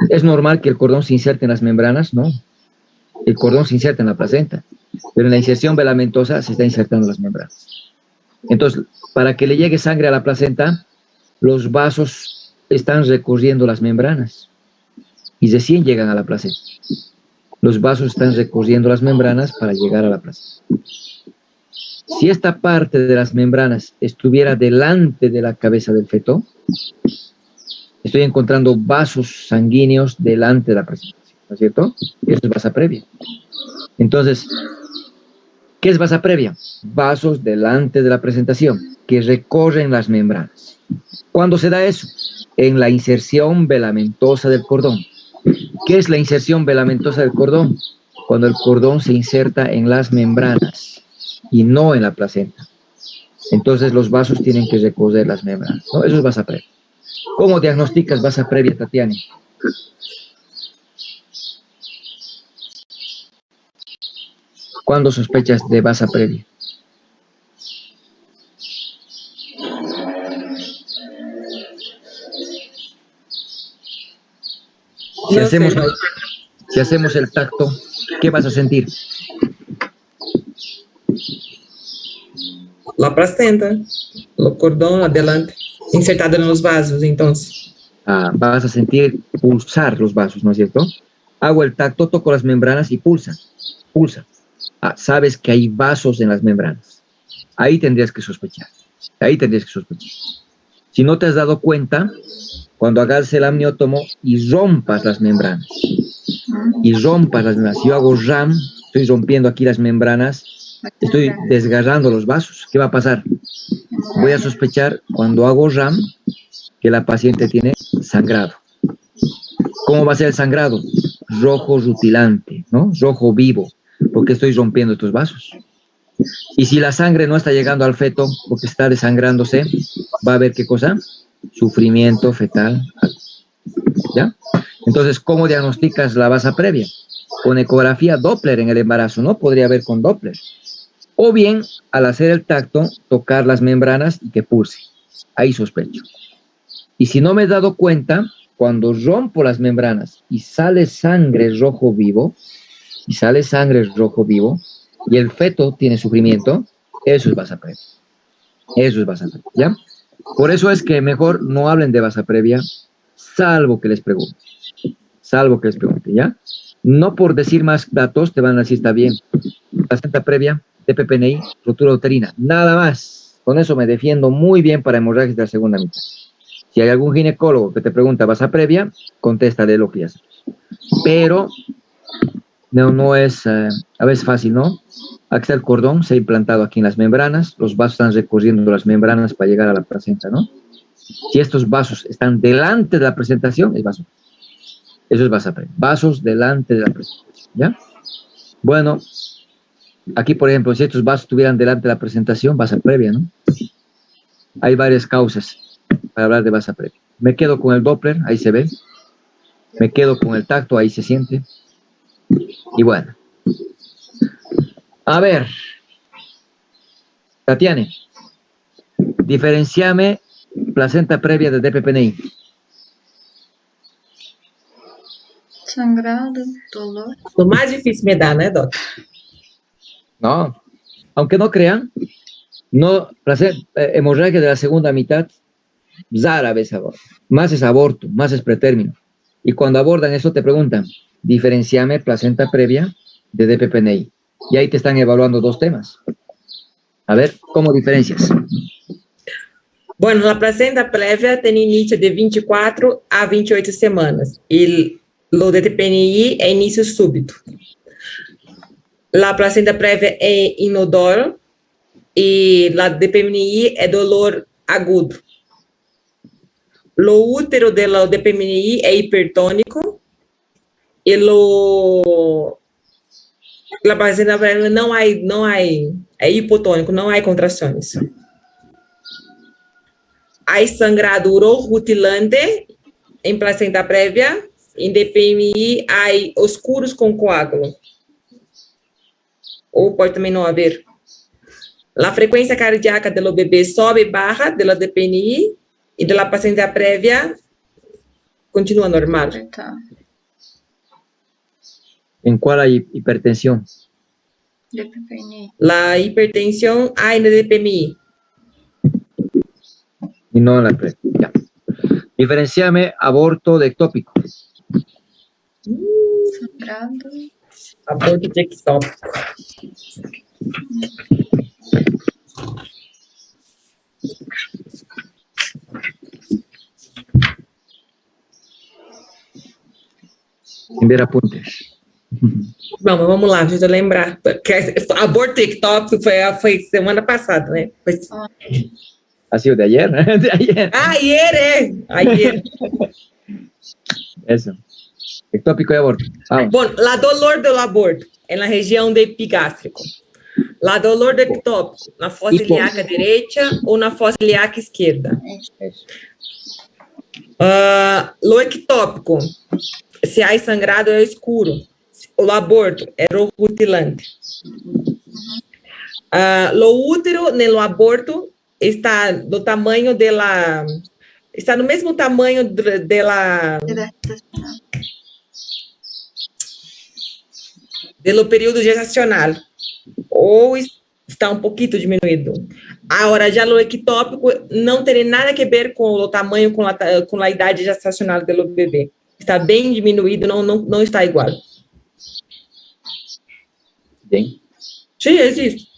¿Es normal que el cordón se inserte en las membranas? No. El cordón se inserta en la placenta, pero en la inserción velamentosa se está insertando en las membranas. Entonces, para que le llegue sangre a la placenta, los vasos están recorriendo las membranas y recién llegan a la placenta. Los vasos están recorriendo las membranas para llegar a la placenta. Si esta parte de las membranas estuviera delante de la cabeza del feto, estoy encontrando vasos sanguíneos delante de la presentación, ¿no es cierto? Eso es basa previa. Entonces, ¿qué es basa previa? Vasos delante de la presentación que recorren las membranas. ¿Cuándo se da eso? En la inserción velamentosa del cordón. ¿Qué es la inserción velamentosa del cordón? Cuando el cordón se inserta en las membranas y no en la placenta. Entonces los vasos tienen que recorrer las membranas, ¿no? Eso es basa previa. ¿Cómo diagnosticas basa previa, Tatiana? ¿Cuándo sospechas de basa previa? Si hacemos el tacto, ¿qué vas a sentir? La placenta, o cordão adelante, insertado nos vasos, entonces. Vas a sentir pulsar los vasos, ¿no es cierto? Hago el tacto, toco las membranas y pulsa. Pulsa. Sabes que hay vasos en las membranas. Ahí tendrías que sospechar. Ahí tendrías que sospechar. Si no te has dado cuenta, cuando hagas el amniótomo y rompas las membranas. Y rompas las membranas. Si yo hago RAM, estoy rompiendo aquí las membranas, estoy desgarrando los vasos. ¿Qué va a pasar? Voy a sospechar cuando hago RAM que la paciente tiene sangrado. ¿Cómo va a ser el sangrado? Rojo rutilante, ¿no? Rojo vivo, porque estoy rompiendo estos vasos. Y si la sangre no está llegando al feto porque está desangrándose, va a haber ¿qué cosa? Sufrimiento fetal. ¿Ya? Entonces, ¿cómo diagnosticas la basa previa? con ecografía Doppler en el embarazo, ¿no? Podría haber con Doppler. O bien, al hacer el tacto, tocar las membranas y que pulse. Ahí sospecho. Y si no me he dado cuenta, cuando rompo las membranas y sale sangre rojo vivo, y el feto tiene sufrimiento, eso es vasa previa. Eso es vasa previa, ¿ya? Por eso es que mejor no hablen de vasa previa, salvo que les pregunte. ¿Ya? No por decir más datos te van a decir está bien. Placenta previa, DPPNI, rotura uterina, nada más. Con eso me defiendo muy bien para hemorragias de la segunda mitad. Si hay algún ginecólogo que te pregunta vasa previa, contéstale lo que ya sabes. Pero no es a veces fácil, ¿no? Aquí está el cordón, se ha implantado aquí en las membranas, los vasos están recorriendo las membranas para llegar a la placenta, ¿no? Si estos vasos están delante de la presentación, es vaso. Eso es vasa previa. Vasos delante de la presentación, ¿ya? Bueno, aquí, por ejemplo, si estos vasos estuvieran delante de la presentación, vasa previa, ¿no? Hay varias causas para hablar de vasa previa. Me quedo con el Doppler, ahí se ve. Me quedo con el tacto, ahí se siente. Y bueno. A ver. Tatiane, diferenciame placenta previa de DPPNI. Sangrado, dolor. O mais difícil me dá, né, Doc? No, aunque no crean, no, hemorragia de la segunda mitad, rara vez aborto. Más es aborto, más es pretérmino. Y cuando abordan eso te preguntan, diferenciame placenta previa de DPPNI. Y ahí te están evaluando dos temas. A ver, ¿cómo diferencias? Bueno, a placenta prévia tem início de 24 a 28 semanas. E o DTPNI é início súbito. A placenta prévia é inodoro e a DPNI é dolor agudo. O útero do DPNI é hipertônico e a placenta prévia não é hipotônico, não há contrações. Há sangrado urorutilante em placenta prévia, em DPMI há oscuros com coágulo. Ou pode também não haver. A frequência cardíaca do bebê sobe e barra da DPNI e da placenta prévia continua normal. Tá. ¿En cuál hay hipertensión? DPPNI. A hipertensão há na DPMI. Y no en la previa. Ya. Diferenciame aborto de ectópico. Sangrado. Aborto de ectópico. Sin ver apuntes. Vamos lá, deixa eu lembrar. Aborto ectópico foi semana passada, né? ¿Ha sido de ayer? De ayer. Ayer. Eso. Ectópico y aborto. Vamos. Bom, a dolor do aborto é na região do epigástrico. A dolor do ectópico, na fossa ilíaca direita ou na fossa ilíaca esquerda. Eso. O ectópico, se há sangrado, é escuro. O aborto é rutilante. O útero no aborto está do tamanho dela, está no mesmo tamanho dela do período gestacional, ou está um pouquinho diminuído. Agora, já o ectópico não tem nada a ver com o tamanho, com a idade gestacional do bebê. Está bem diminuído, não está igual. Bien. Sí, existe.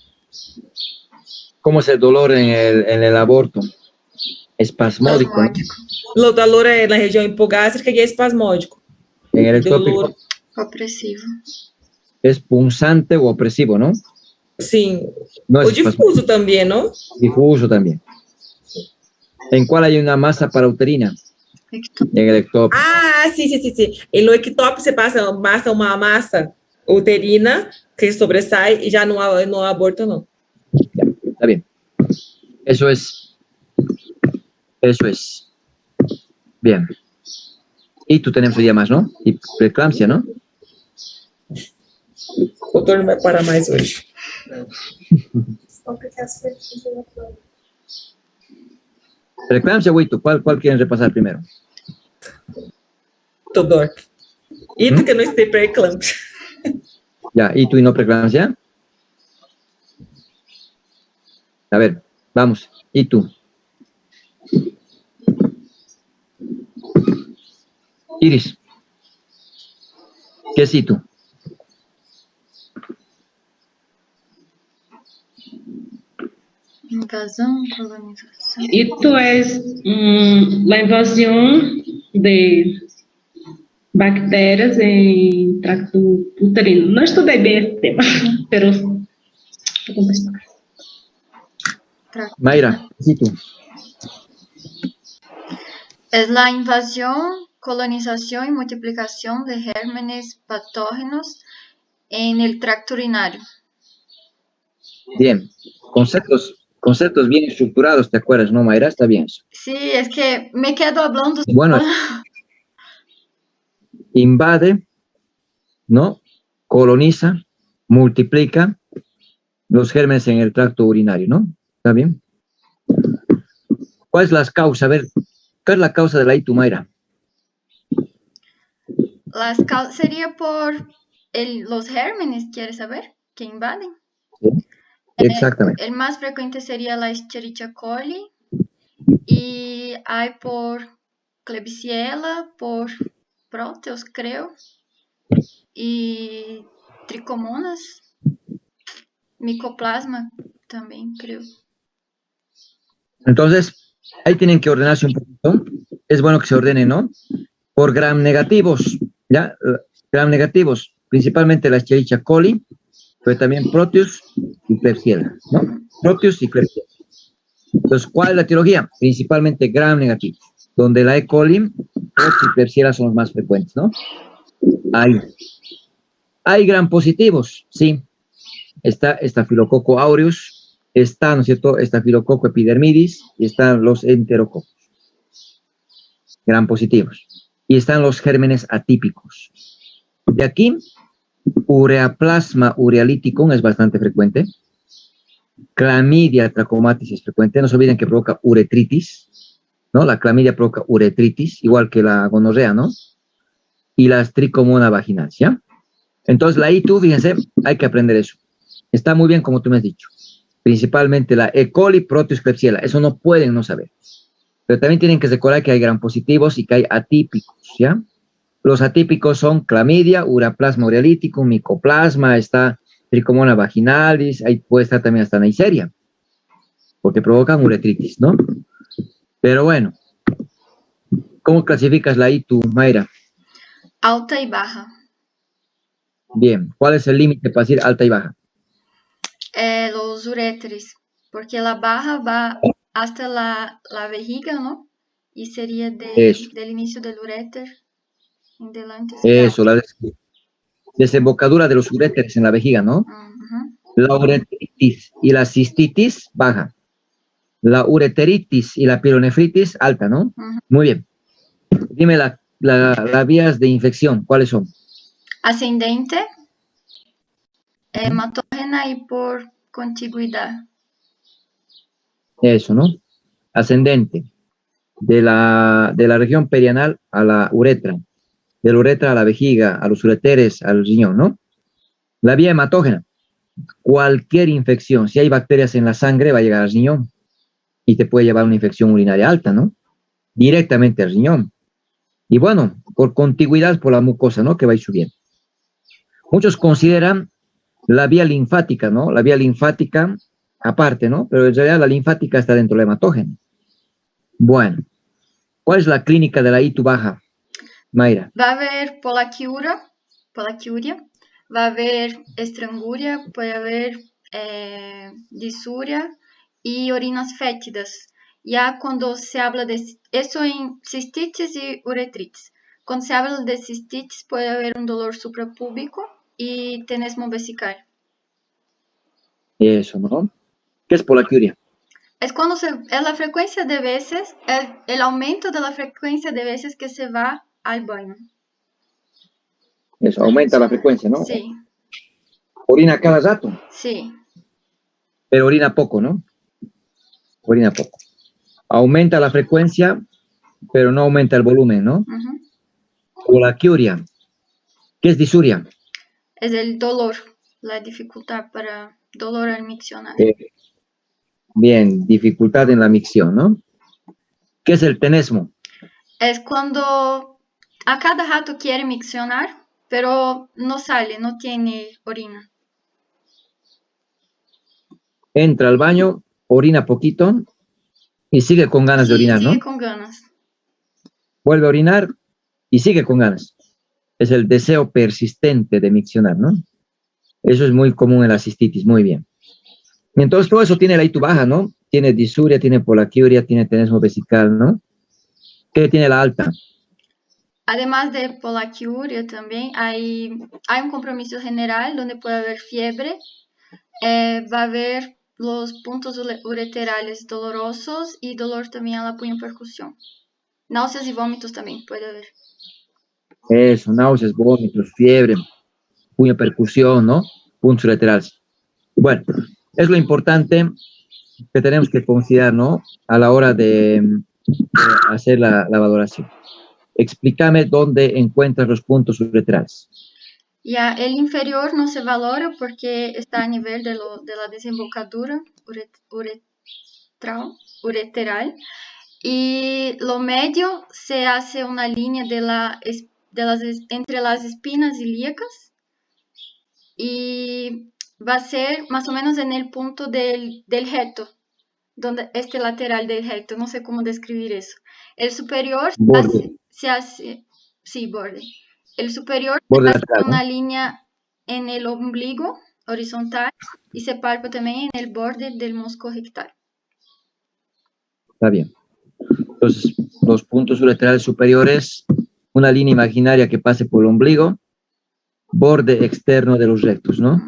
¿Cómo es el dolor en el aborto? Espasmódico, ¿no? O dolor é na região hipogástrica e é espasmódico. En el ectópico Dolor, Opressivo. es punzante o opresivo, ¿no? sim. No O es difuso também, não? difuso también. ¿En cuál hay una masa parauterina? En el ectópico. Ah, sim. E no ectópico você passa uma massa uterina que sobressai e já não há aborto, não. Ya, está bien. Eso es. Bien. Y tú tenemos hoy día más, ¿no? Y preeclampsia, ¿no? O doutor não vai parar mais hoje. Preeclampsia o ito, ¿cuál quieren repasar primero? Doutor. Ito que não esteja pré-eclâmpsia. Ya, ito y no preeclampsia. A ver, vamos, ito. Iris, ¿qué es ito? Invasão, colonização. Esto es la invasión de bacterias en tracto uterino. No estudié bien este tema, pero Mayra, ¿qué es ito? Es la invasión, colonización y multiplicación de gérmenes patógenos en el tracto urinario. Bien, conceptos bien estructurados, ¿te acuerdas, no, Mayra? Está bien eso. Sí, es que me quedo hablando. Bueno, invade, ¿no? Coloniza, multiplica los gérmenes en el tracto urinario, ¿no? ¿Está bien? ¿Cuál es la causa? A ver, ¿cuál es la causa de la ito, Mayra? Sería por los gérmenes, ¿quieres saber? Que invaden. Sí, exactamente. El más frecuente sería la Escherichia coli y hay por Klebsiella, por Proteus, creo, y Trichomonas, Mycoplasma también, creo. Entonces, ahí tienen que ordenarse un poquito. Es bueno que se ordene, ¿no? Por gram negativos, ¿ya? Gram negativos, principalmente la Escherichia coli, pero también Proteus y Klebsiella, ¿no? Proteus y Klebsiella. Entonces, ¿cuál es la etiología? Principalmente gram negativos, donde la E. coli, Proteus y Klebsiella son los más frecuentes, ¿no? Hay gram positivos, sí. Está Staphylococcus aureus, está, ¿no es cierto?, Staphylococcus epidermidis, y están los enterococos, gram positivos. Y están los gérmenes atípicos. De aquí, Ureaplasma urealyticum es bastante frecuente. Clamidia trachomatis es frecuente. No se olviden que provoca uretritis, ¿no? La clamidia provoca uretritis, igual que la gonorrea, ¿no? Y las tricomonas vaginales, ¿ya? Entonces, la ITU, fíjense, hay que aprender eso. Está muy bien como tú me has dicho. Principalmente la E. coli, Proteus, Klebsiella. Eso no pueden no saber. Pero también tienen que recordar que hay gram positivos y que hay atípicos, ¿ya? Los atípicos son clamidia, ureaplasma urealyticum, micoplasma, está tricomona vaginalis, ahí puede estar también hasta Neisseria, porque provocan uretritis, ¿no? Pero bueno, ¿cómo clasificas la ITU, Mayra? Alta y baja. Bien, ¿cuál es el límite para decir alta y baja? Los uréteres, porque la baja va hasta la vejiga, ¿no? Y sería del inicio del uréter en delante. Eso, la desembocadura de los uréteres en la vejiga, ¿no? Uh-huh. La uretritis y la cistitis, baja. La ureteritis y la pielonefritis, alta, ¿no? Uh-huh. Muy bien. Dime las vías de infección, ¿cuáles son? Ascendente, hematógena y por contigüidad. Eso, ¿no? Ascendente. De la región perianal a la uretra. De la uretra a la vejiga, a los ureteres, al riñón, ¿no? La vía hematógena. Cualquier infección, si hay bacterias en la sangre, va a llegar al riñón. Y te puede llevar una infección urinaria alta, ¿no? Directamente al riñón. Y bueno, por contigüidad por la mucosa, ¿no? Que va a ir subiendo. Muchos consideran la vía linfática, ¿no? La vía linfática aparte, ¿no? Pero en realidad la linfática está dentro del hematógeno. Bueno, ¿cuál es la clínica de la ITU baja, Mayra? Va a haber polaquiuria, va a haber estranguria, puede haber disuria y orinas fétidas. Ya cuando se habla de eso en cistitis y uretritis. Cuando se habla de cistitis puede haber un dolor suprapúbico y tenesmo vesical. Eso, ¿no? ¿Qué es polaquiuria? Es cuando es la frecuencia de veces, el aumento de la frecuencia de veces que se va al baño. Eso, aumenta la frecuencia, ¿no? Sí. Orina cada rato, Sí. pero orina poco, ¿no? Orina poco. Aumenta la frecuencia, pero no aumenta el volumen, ¿no? Ujú. Polaquiuria. ¿Qué es disuria? Es el dolor, la dificultad para dolor al miccionar. Bien, dificultad en la micción, ¿no? ¿Qué es el tenesmo? Es cuando a cada rato quiere miccionar, pero no sale, no tiene orina. Entra al baño, orina poquito y sigue con ganas de Sí, orinar, sigue ¿no? con ganas. Vuelve a orinar y sigue con ganas. Es el deseo persistente de miccionar, ¿no? Eso es muy común en la cistitis, muy bien. Y entonces todo eso tiene la ITU baja, ¿no? Tiene disuria, tiene polaquiuria, tiene tenesmo vesical, ¿no? ¿Qué tiene la alta? Además de polaquiuria también hay un compromiso general donde puede haber fiebre, va a haber los puntos ureterales dolorosos y dolor también a la puñopercusión. Náuseas y vómitos también puede haber. Eso, náuseas, vómitos, fiebre, puño percusión, ¿no? Puntos laterales. Bueno, es lo importante que tenemos que considerar, ¿no? A la hora de hacer la valoración. Explícame dónde encuentras los puntos ureterales. Ya el inferior no se valora porque está a nivel de la desembocadura ureteral. Y lo medio se hace una línea entre las espinas ilíacas y va a ser más o menos en el punto del recto, donde este lateral del recto, no sé cómo describir eso. El superior Borde. se hace, sí, borde. El superior Borde hace lateral, una ¿no? línea en el ombligo horizontal y se palpa también en el borde del músculo rectal. Está bien. Entonces, los puntos ureterales superiores, una línea imaginaria que pase por el ombligo, borde externo de los rectos, ¿no?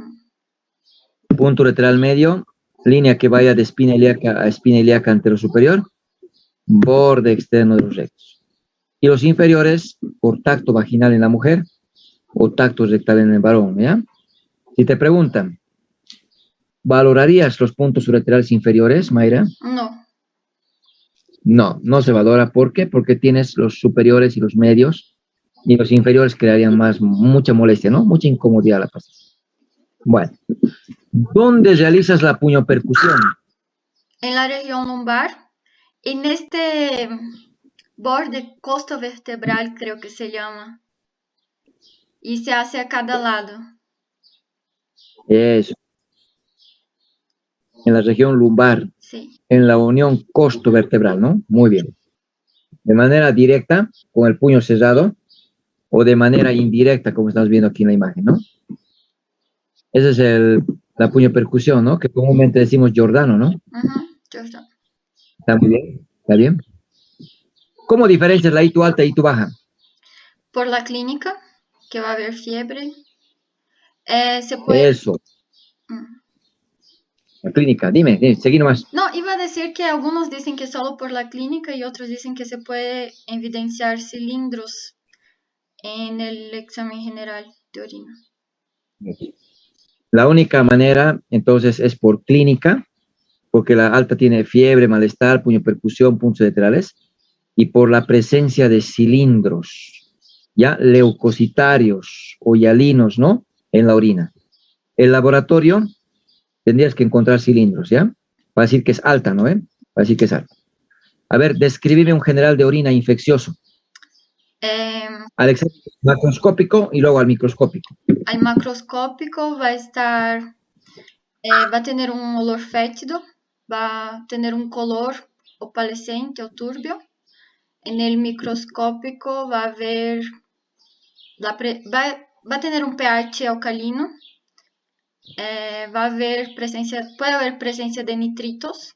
Punto ureteral medio, línea que vaya de espina ilíaca a espina ilíaca anterosuperior, borde externo de los rectos. Y los inferiores, por tacto vaginal en la mujer o tacto rectal en el varón, ¿ya? Si te preguntan, ¿valorarías los puntos ureterales inferiores, Mayra? No. No, no se valora. ¿Por qué? Porque tienes los superiores y los medios, y los inferiores crearían mucha molestia, ¿no? Mucha incomodidad a la paciente. Bueno, ¿dónde realizas la puñopercusión? En la región lumbar, en este borde costovertebral creo que se llama, y se hace a cada lado. Eso. En la región lumbar, Sí. en la unión costo-vertebral, ¿no? Muy bien. De manera directa, con el puño cerrado, o de manera indirecta, como estamos viendo aquí en la imagen, ¿no? Esa es la puñopercusión, ¿no? Que comúnmente decimos Giordano, ¿no? Ya está. Está muy bien, está bien. ¿Cómo diferencias la ITU alta y ITU baja? Por la clínica, que va a haber fiebre, se puede... Eso, Mm. la clínica. Dime, seguí nomás. No, iba a decir que algunos dicen que solo por la clínica y otros dicen que se puede evidenciar cilindros en el examen general de orina. La única manera, entonces, es por clínica, porque la alta tiene fiebre, malestar, puñopercusión, puntos laterales, y por la presencia de cilindros, ya leucocitarios o hialinos, ¿no? En la orina. El laboratorio tendrías que encontrar cilindros, ¿ya? Va a decir que es alta, ¿no? Va a decir que es alta. A ver, descríbeme un general de orina infeccioso. Al examen macroscópico y luego al microscópico. Al macroscópico va a estar, va a tener un olor fétido, va a tener un color opalescente o turbio. En el microscópico va a haber, va a tener un pH alcalino, va a haber puede haber presencia de nitritos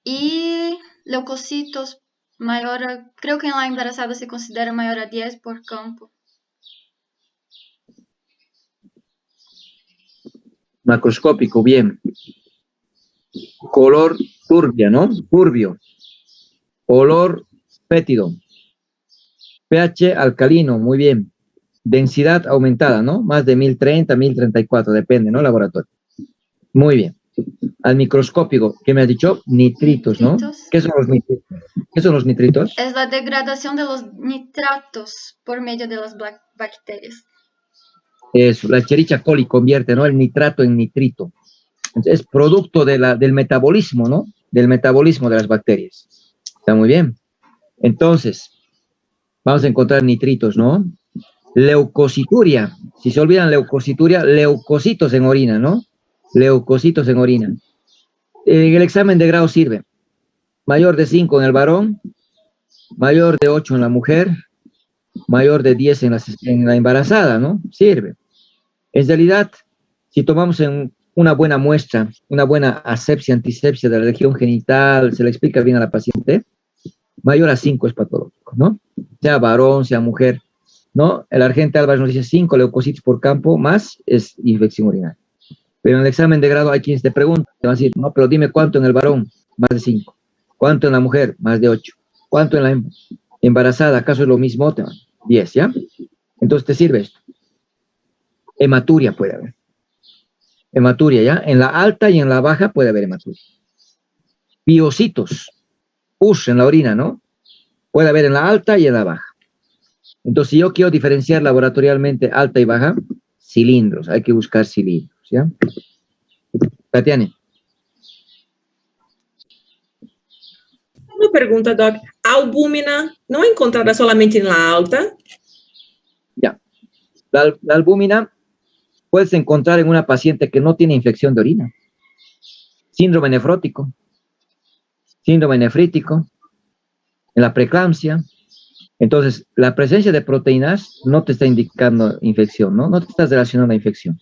y leucocitos mayor, creo que en la embarazada se considera mayor a 10 por campo. Macroscópico, bien. Color turbia, ¿no? Turbio. Olor fétido. pH alcalino, muy bien. densidad aumentada, ¿no? Más de 1030, 1034, depende, ¿no? Laboratorio. Muy bien. Al microscópico, ¿qué me has dicho? Nitritos, ¿no? Nitritos. ¿Qué son los nitritos? ¿Qué son los nitritos? Es la degradación de los nitratos por medio de las bacterias. Eso, la Escherichia coli convierte, ¿no? El nitrato en nitrito. Entonces, es producto del metabolismo, ¿no? Del metabolismo de las bacterias. Está muy bien. Entonces, vamos a encontrar nitritos, ¿no? Leucocituria. Si se olvidan leucocituria, leucocitos en orina, ¿no? Leucocitos en orina. En el examen de grado sirve. Mayor de 5 en el varón, mayor de 8 en la mujer, mayor de 10 en la embarazada, ¿no? Sirve. En realidad, si tomamos una buena muestra, una buena asepsia, antisepsia de la región genital, se le explica bien a la paciente, mayor a 5 es patológico, ¿no? Sea varón, sea mujer, ¿no? El Argente Álvarez nos dice 5 leucocitos por campo, más es infección urinaria. Pero en el examen de grado hay quienes te preguntan, te van a decir, no, pero dime cuánto en el varón, más de 5. ¿Cuánto en la mujer? Más de 8. ¿Cuánto en la embarazada? ¿Acaso es lo mismo? 10, ¿ya? Entonces te sirve esto. Hematuria puede haber. Hematuria, ¿ya? En la alta y en la baja puede haber hematuria. Piocitos. Pus en la orina, ¿no? Puede haber en la alta y en la baja. Entonces, si yo quiero diferenciar laboratorialmente alta y baja, cilindros. Hay que buscar cilindros, ¿ya? Tatiana. Uma pergunta, Doc. A albúmina não é encontrada solamente na alta? Ya. La albúmina puedes encontrar en una paciente que no tiene infección de orina. Síndrome nefrótico, síndrome nefrítico, en la preeclampsia. Entonces, la presencia de proteínas no te está indicando infección, ¿no? No te estás relacionando a infección.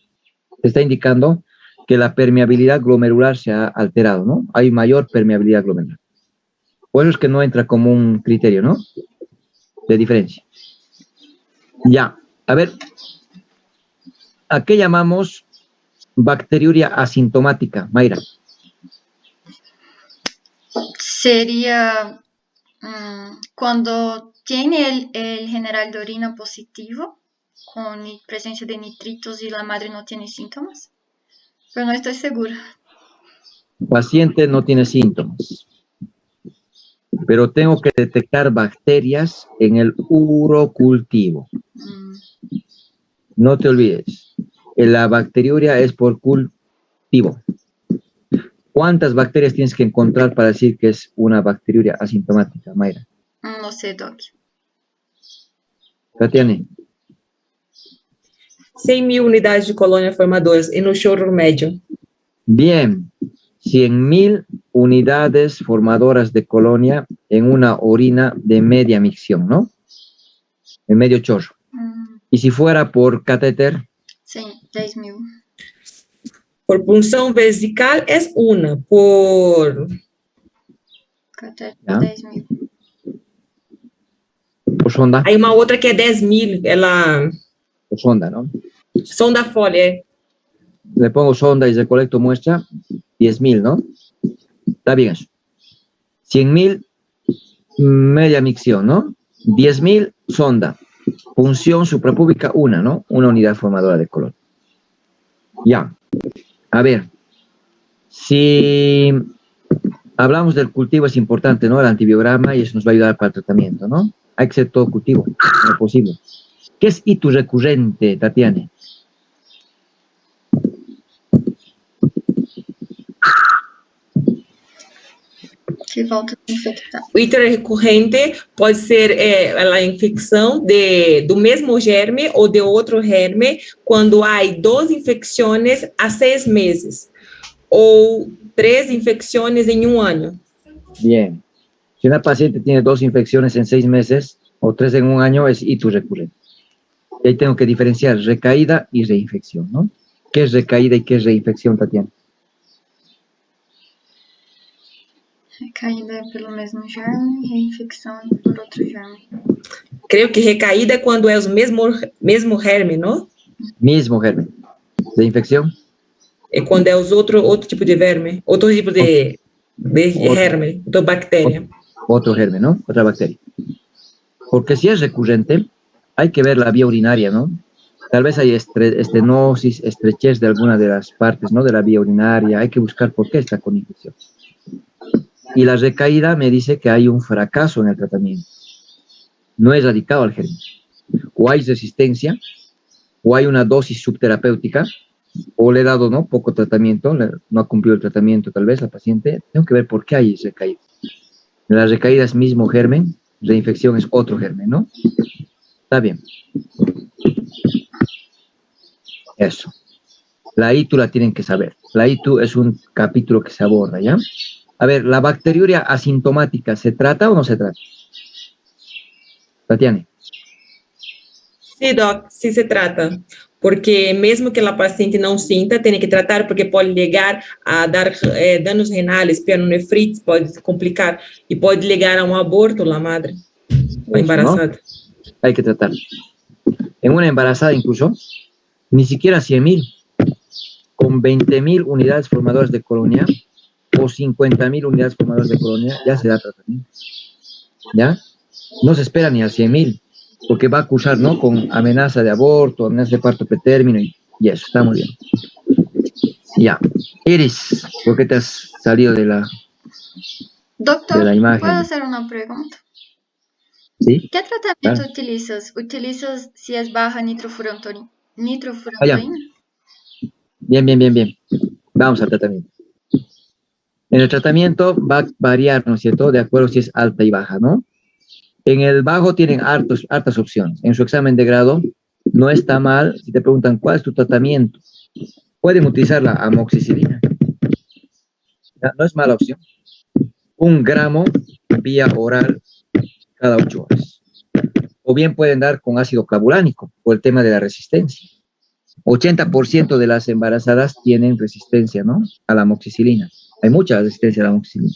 Te está indicando que la permeabilidad glomerular se ha alterado, ¿no? Hay mayor permeabilidad glomerular. Por eso es que no entra como un criterio, ¿no? De diferencia. Ya, a ver. ¿A qué llamamos bacteriuria asintomática, Mayra? Sería cuando tiene el general de orina positivo, con presencia de nitritos y la madre no tiene síntomas. Pero no estoy segura. Paciente no tiene síntomas. Pero tengo que detectar bacterias en el urocultivo. No te olvides. La bacteriuria es por cultivo. ¿Cuántas bacterias tienes que encontrar para decir que es una bacteriuria asintomática, Mayra? No sé, Doc. Tatiana. 100.000 unidades de colônia formadoras e no choro médio. Bien. 100.000 unidades formadoras de colonia en una orina de media micción, ¿no? En medio chorro. ¿Y si fuera por catéter? Sí, 10.000. Por punção vesical é uma, por... Catéter, ¿Ya? 10.000. Por sonda. Aí uma outra que é 10.000, ela... Por sonda, ¿no? Sonda folha, é. Le pongo sonda y recolecto muestra, 10.000, ¿no? Está bien eso. 100.000, media micción, ¿no? 10.000, sonda. Punción suprapúbica, una, ¿no? Una unidad formadora de color. Ya. A ver. Si hablamos del cultivo, es importante, ¿no? El antibiograma, y eso nos va a ayudar para el tratamiento, ¿no? Hay que ser todo cultivo, lo posible. ¿Qué es ito recurrente, Tatiana? Que volta a infectar. O ito recorrente pode ser a infecção do mesmo germe ou de outro germe quando há 2 infecções a 6 meses ou 3 infecções em 1 ano. Bien. Si una paciente tiene 2 infecciones en 6 meses o 3 en 1 año, es ito recurrente. Y ahí tengo que diferenciar recaída y reinfección, ¿no? ¿Qué es recaída y qué es reinfección, Tatiana? Recaída pelo mesmo germe, reinfecção por outro germe. Creio que recaída é quando é o mesmo germe, não? Mismo germen. Reinfección. É quando é outro tipo de verme, outro tipo de germe, de bactéria. Otro germen, ¿no? Otra bacteria. Porque si es recurrente, hay que ver la vía urinaria, ¿no? Tal vez hay estenosis, estrechez de alguna de las partes, ¿no? De la vía urinaria. Hay que buscar por qué está con infección. Y la recaída me dice que hay un fracaso en el tratamiento. No es radicado al germen. O hay resistencia, o hay una dosis subterapéutica, o le he dado, ¿no? Poco tratamiento, no ha cumplido el tratamiento tal vez la paciente. Tengo que ver por qué hay recaída. La recaída es mismo germen, la infección es otro germen, ¿no? Está bien. Eso. La ITU la tienen que saber. La ITU es un capítulo que se aborda, ¿ya? A ver, ¿la bacteriuria asintomática se trata o no se trata? Tatiana. Sí, Doc, sí se trata. Porque mesmo que a paciente não sinta, tem que tratar, porque pode ligar a dar danos renais, pielonefrites, pode se complicar, e pode ligar a um aborto, la madre, la embarazada. ¿No? Hay que tratar. En una embarazada incluso, ni siquiera 100.000, con 20.000 unidades formadoras de colonia o 50.000 unidades formadoras de colonia, ya se da tratamiento. ¿Ya? No se espera ni a 100.000, porque va a acusar, ¿no? Con amenaza de aborto, amenaza de parto pretérmino, y eso, está muy bien. Ya. Iris, ¿por qué te has salido de la imagen? ¿puedo hacer una pregunta? ¿Sí? ¿Qué tratamiento Claro. utilizas? ¿Utilizas si es baja nitrofurantoína? Bien. Vamos al tratamiento. En el tratamiento va a variar, ¿no es cierto?, de acuerdo si es alta y baja, ¿no? En el bajo tienen hartas opciones. En su examen de grado no está mal. Si te preguntan cuál es tu tratamiento, pueden utilizar la amoxicilina. No es mala opción. 1 gramo vía oral cada 8 horas. O bien pueden dar con ácido clavulánico por el tema de la resistencia. 80% de las embarazadas tienen resistencia, ¿no?, a la amoxicilina. Hay mucha resistencia a la amoxicilina.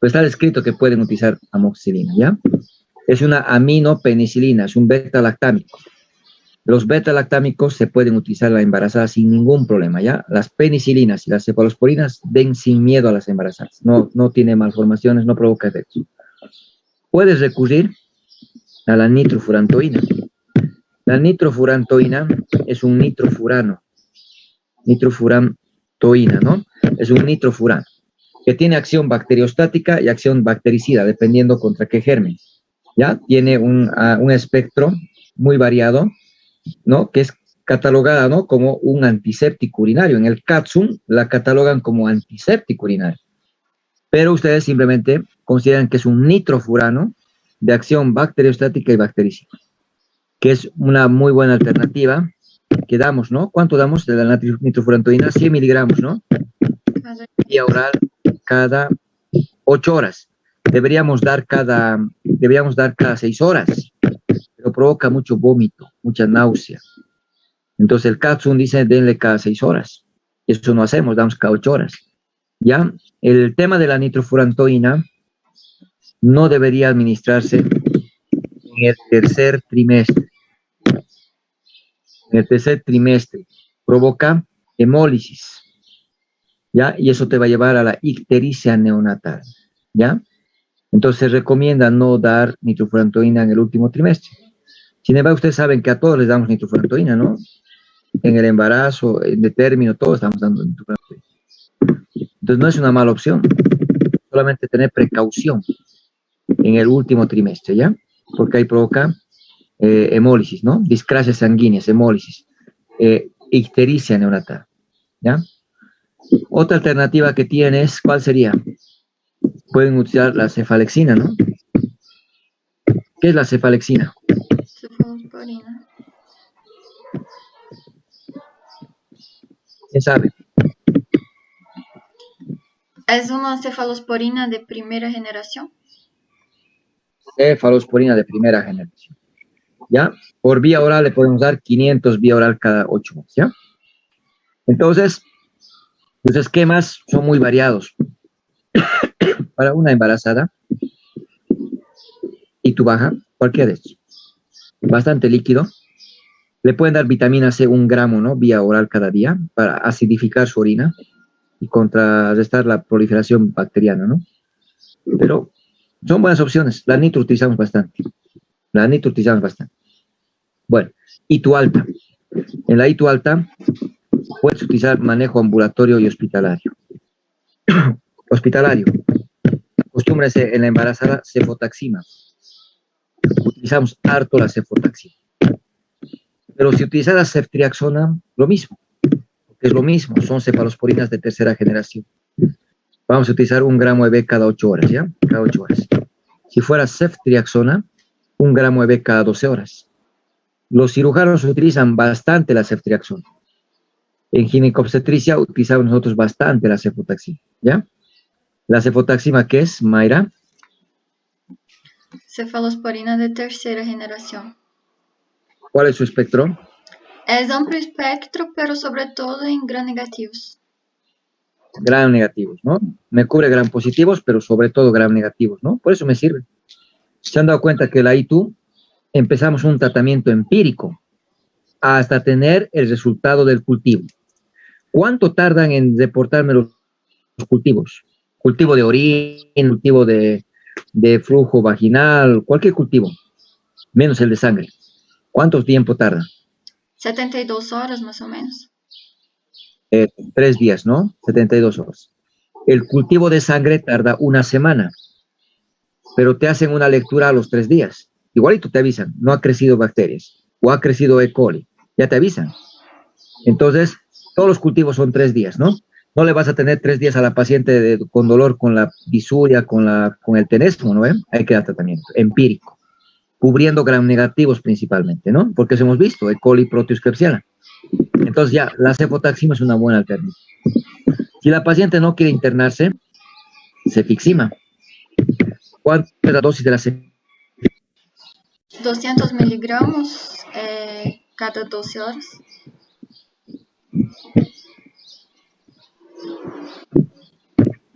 Pues está descrito que pueden utilizar amoxicilina, ¿ya? Es una aminopenicilina, es un beta-lactámico. Los beta-lactámicos se pueden utilizar en la embarazada sin ningún problema, ¿ya? Las penicilinas y las cefalosporinas den sin miedo a las embarazadas. No tiene malformaciones, no provoca efectos. Puedes recurrir a la nitrofurantoína. La nitrofurantoína es un nitrofurano. Nitrofurantoína, ¿no? Es un nitrofurano que tiene acción bacteriostática y acción bactericida, dependiendo contra qué germen. ¿Ya? Tiene un espectro muy variado, ¿no?, que es catalogada, ¿no?, como un antiséptico urinario. En el CATSUM la catalogan como antiséptico urinario. Pero ustedes simplemente consideran que es un nitrofurano de acción bacteriostática y bactericida, que es una muy buena alternativa que damos, ¿no? ¿Cuánto damos de la nitrofurantoína? 100 miligramos, ¿no? Vía oral cada 8 horas. Deberíamos dar cada 6 horas, pero provoca mucho vómito, mucha náusea. Entonces el CATSUM dice, denle cada 6 horas. Eso no hacemos, damos cada 8 horas. ¿Ya? El tema de la nitrofurantoína no debería administrarse en el tercer trimestre. En el tercer trimestre provoca hemólisis, ¿ya? Y eso te va a llevar a la ictericia neonatal, ¿ya? Entonces se recomienda no dar nitrofurantoína en el último trimestre. Sin embargo, ustedes saben que a todos les damos nitrofurantoína, ¿no? En el embarazo, en el término, todos estamos dando nitrofurantoína. Entonces no es una mala opción. Solamente tener precaución en el último trimestre, ¿ya? Porque ahí provoca hemólisis, ¿no? Discrasias sanguíneas, hemólisis, ictericia neonatal, ¿ya? Otra alternativa que tienes, ¿cuál sería? Pueden utilizar la cefalexina, ¿no? ¿Qué es la cefalexina? Cefalosporina. ¿Quién sabe? ¿Es una cefalosporina de primera generación? Cefalosporina de primera generación, ¿ya? Por vía oral le podemos dar 500 vía oral cada 8 meses, ¿ya? Entonces, los esquemas son muy variados. Para una embarazada y tu baja, cualquiera de estos, bastante líquido, le pueden dar vitamina C 1 gramo, ¿no?, vía oral cada día para acidificar su orina y contrarrestar la proliferación bacteriana, ¿no? Pero son buenas opciones. La nitro utilizamos bastante. Bueno, ITU alta. En la ITU alta puedes utilizar manejo ambulatorio y hospitalario. Hospitalario. Acostúmbrese en la embarazada cefotaxima. Utilizamos harto la cefotaxima. Pero si utilizara ceftriaxona, lo mismo. Es lo mismo, son cefalosporinas de tercera generación. Vamos a utilizar 1 gramo EB cada 8 horas, ¿ya? Cada 8 horas. Si fuera ceftriaxona, 1 gramo EB cada 12 horas. Los cirujanos utilizan bastante la ceftriaxona. En ginecobstetricia utilizamos nosotros bastante la cefotaxima, ¿ya? La cefotaxima, ¿qué es, Mayra? Cefalosporina de tercera generación. ¿Cuál es su espectro? Es amplio espectro, pero sobre todo en gram negativos. Gram negativos, ¿no? Me cubre gram positivos, pero sobre todo gram negativos, ¿no? Por eso me sirve. ¿Se han dado cuenta que la ITU empezamos un tratamiento empírico hasta tener el resultado del cultivo? ¿Cuánto tardan en reportarme los cultivos? Cultivo de orina, cultivo de flujo vaginal, cualquier cultivo, menos el de sangre. ¿Cuánto tiempo tarda? 72 horas más o menos. 3 días, ¿no? 72 horas. El cultivo de sangre tarda 1 semana, pero te hacen una lectura a los 3 días. Igualito te avisan, no ha crecido bacterias o ha crecido E. coli, ya te avisan. Entonces, todos los cultivos son 3 días, ¿no? No le vas a tener 3 días a la paciente con dolor, con la disuria, con el tenesmo, ¿no? Hay que dar tratamiento empírico, cubriendo gram negativos principalmente, ¿no? Porque eso hemos visto, E. coli, Proteus, Klebsiella. Entonces ya, la cefotaxima es una buena alternativa. Si la paciente no quiere internarse, cefixima. ¿Cuánto es la dosis de la cefixima? 200 miligramos cada 12 horas.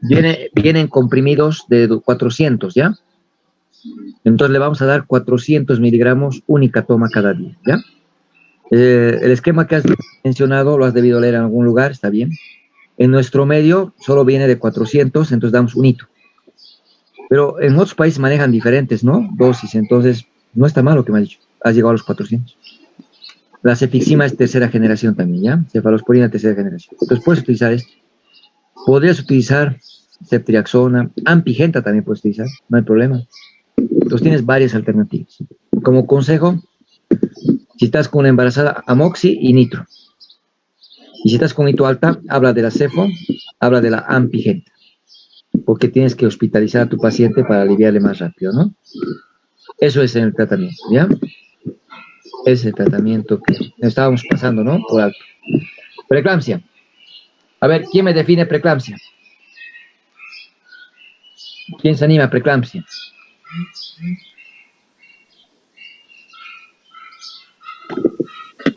Vienen comprimidos de 400, ¿ya? Entonces le vamos a dar 400 miligramos, única toma cada día, ¿ya? El esquema que has mencionado lo has debido leer en algún lugar, está bien. En nuestro medio solo viene de 400, entonces damos un hito. Pero en otros países manejan diferentes, ¿no? Dosis, entonces no está mal lo que me has dicho. Has llegado a los 400. La cefixima es tercera generación también, ¿ya? Cefalosporina tercera generación. Entonces puedes utilizar esto. Podrías utilizar ceftriaxona, ampigenta también puedes utilizar, no hay problema. Entonces tienes varias alternativas. Como consejo, si estás con una embarazada, amoxi y nitro. Y si estás con ITU alta, habla de la cefo, habla de la ampigenta. Porque tienes que hospitalizar a tu paciente para aliviarle más rápido, ¿no? Eso es en el tratamiento, ¿ya? Es el tratamiento que estábamos pasando, ¿no? Por alto. Preeclampsia. A ver, ¿quién me define preeclampsia? ¿Quién se anima a preeclampsia?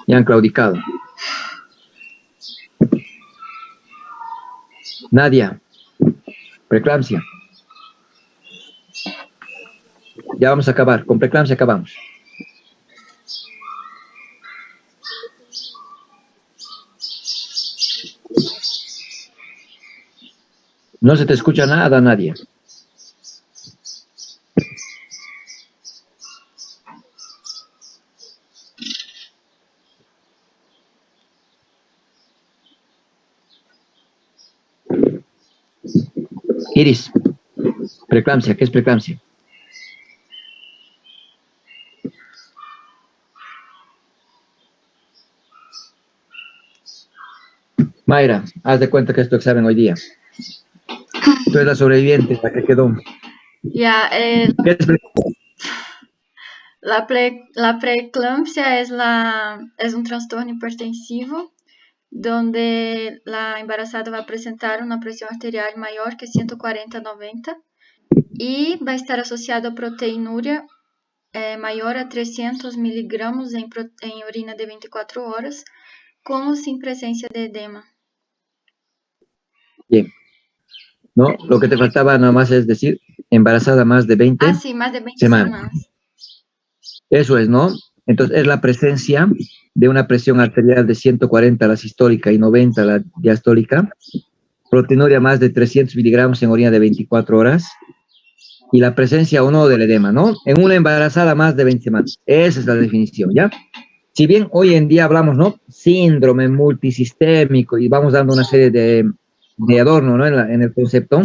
Ya han claudicado. Nadia, preeclampsia. Ya vamos a acabar. Con preeclampsia acabamos. No se te escucha nada, Nadia. Iris, preeclampsia, ¿qué es preeclampsia? Mayra, haz de cuenta que es tu examen hoy día. Tú eres la sobreviviente, la que quedó. Ya, ¿Qué es preeclampsia? la preeclampsia es un trastorno hipertensivo donde la embarazada va a presentar una presión arterial mayor que 140/90 y va a estar asociado a proteinuria mayor a 300 miligramos en orina de 24 horas, con o sin presencia de edema. Bien. No, lo que te faltaba nada más es decir, embarazada más de 20 sí, más de 20 semanas. Eso es, ¿no? Entonces, es la presencia de una presión arterial de 140 la sistólica y 90 la diastólica, proteinuria más de 300 miligramos en orina de 24 horas, y la presencia o no del edema, ¿no? En una embarazada más de 20 semanas. Esa es la definición, ¿ya? Si bien hoy en día hablamos, ¿no? Síndrome multisistémico y vamos dando una serie de adorno, ¿no? En el concepto.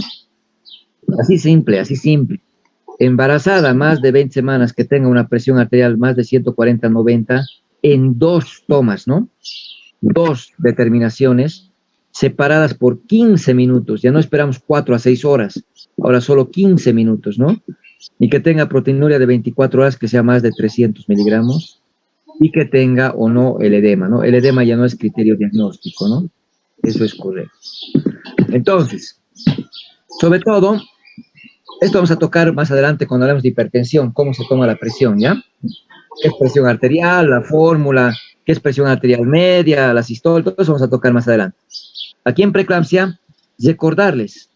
Así simple, así simple. Embarazada más de 20 semanas que tenga una presión arterial más de 140/90 en 2 tomas, ¿no? 2 determinaciones separadas por 15 minutos. Ya no esperamos 4 a 6 horas, ahora solo 15 minutos, ¿no? Y que tenga proteinuria de 24 horas que sea más de 300 miligramos y que tenga o no el edema, ¿no? El edema ya no es criterio diagnóstico, ¿no? Eso es correcto. Entonces, sobre todo, esto vamos a tocar más adelante cuando hablemos de hipertensión, cómo se toma la presión, ¿ya? ¿Qué es presión arterial, la fórmula, qué es presión arterial media, la sistol, todo eso vamos a tocar más adelante. Aquí en preeclampsia, recordarles,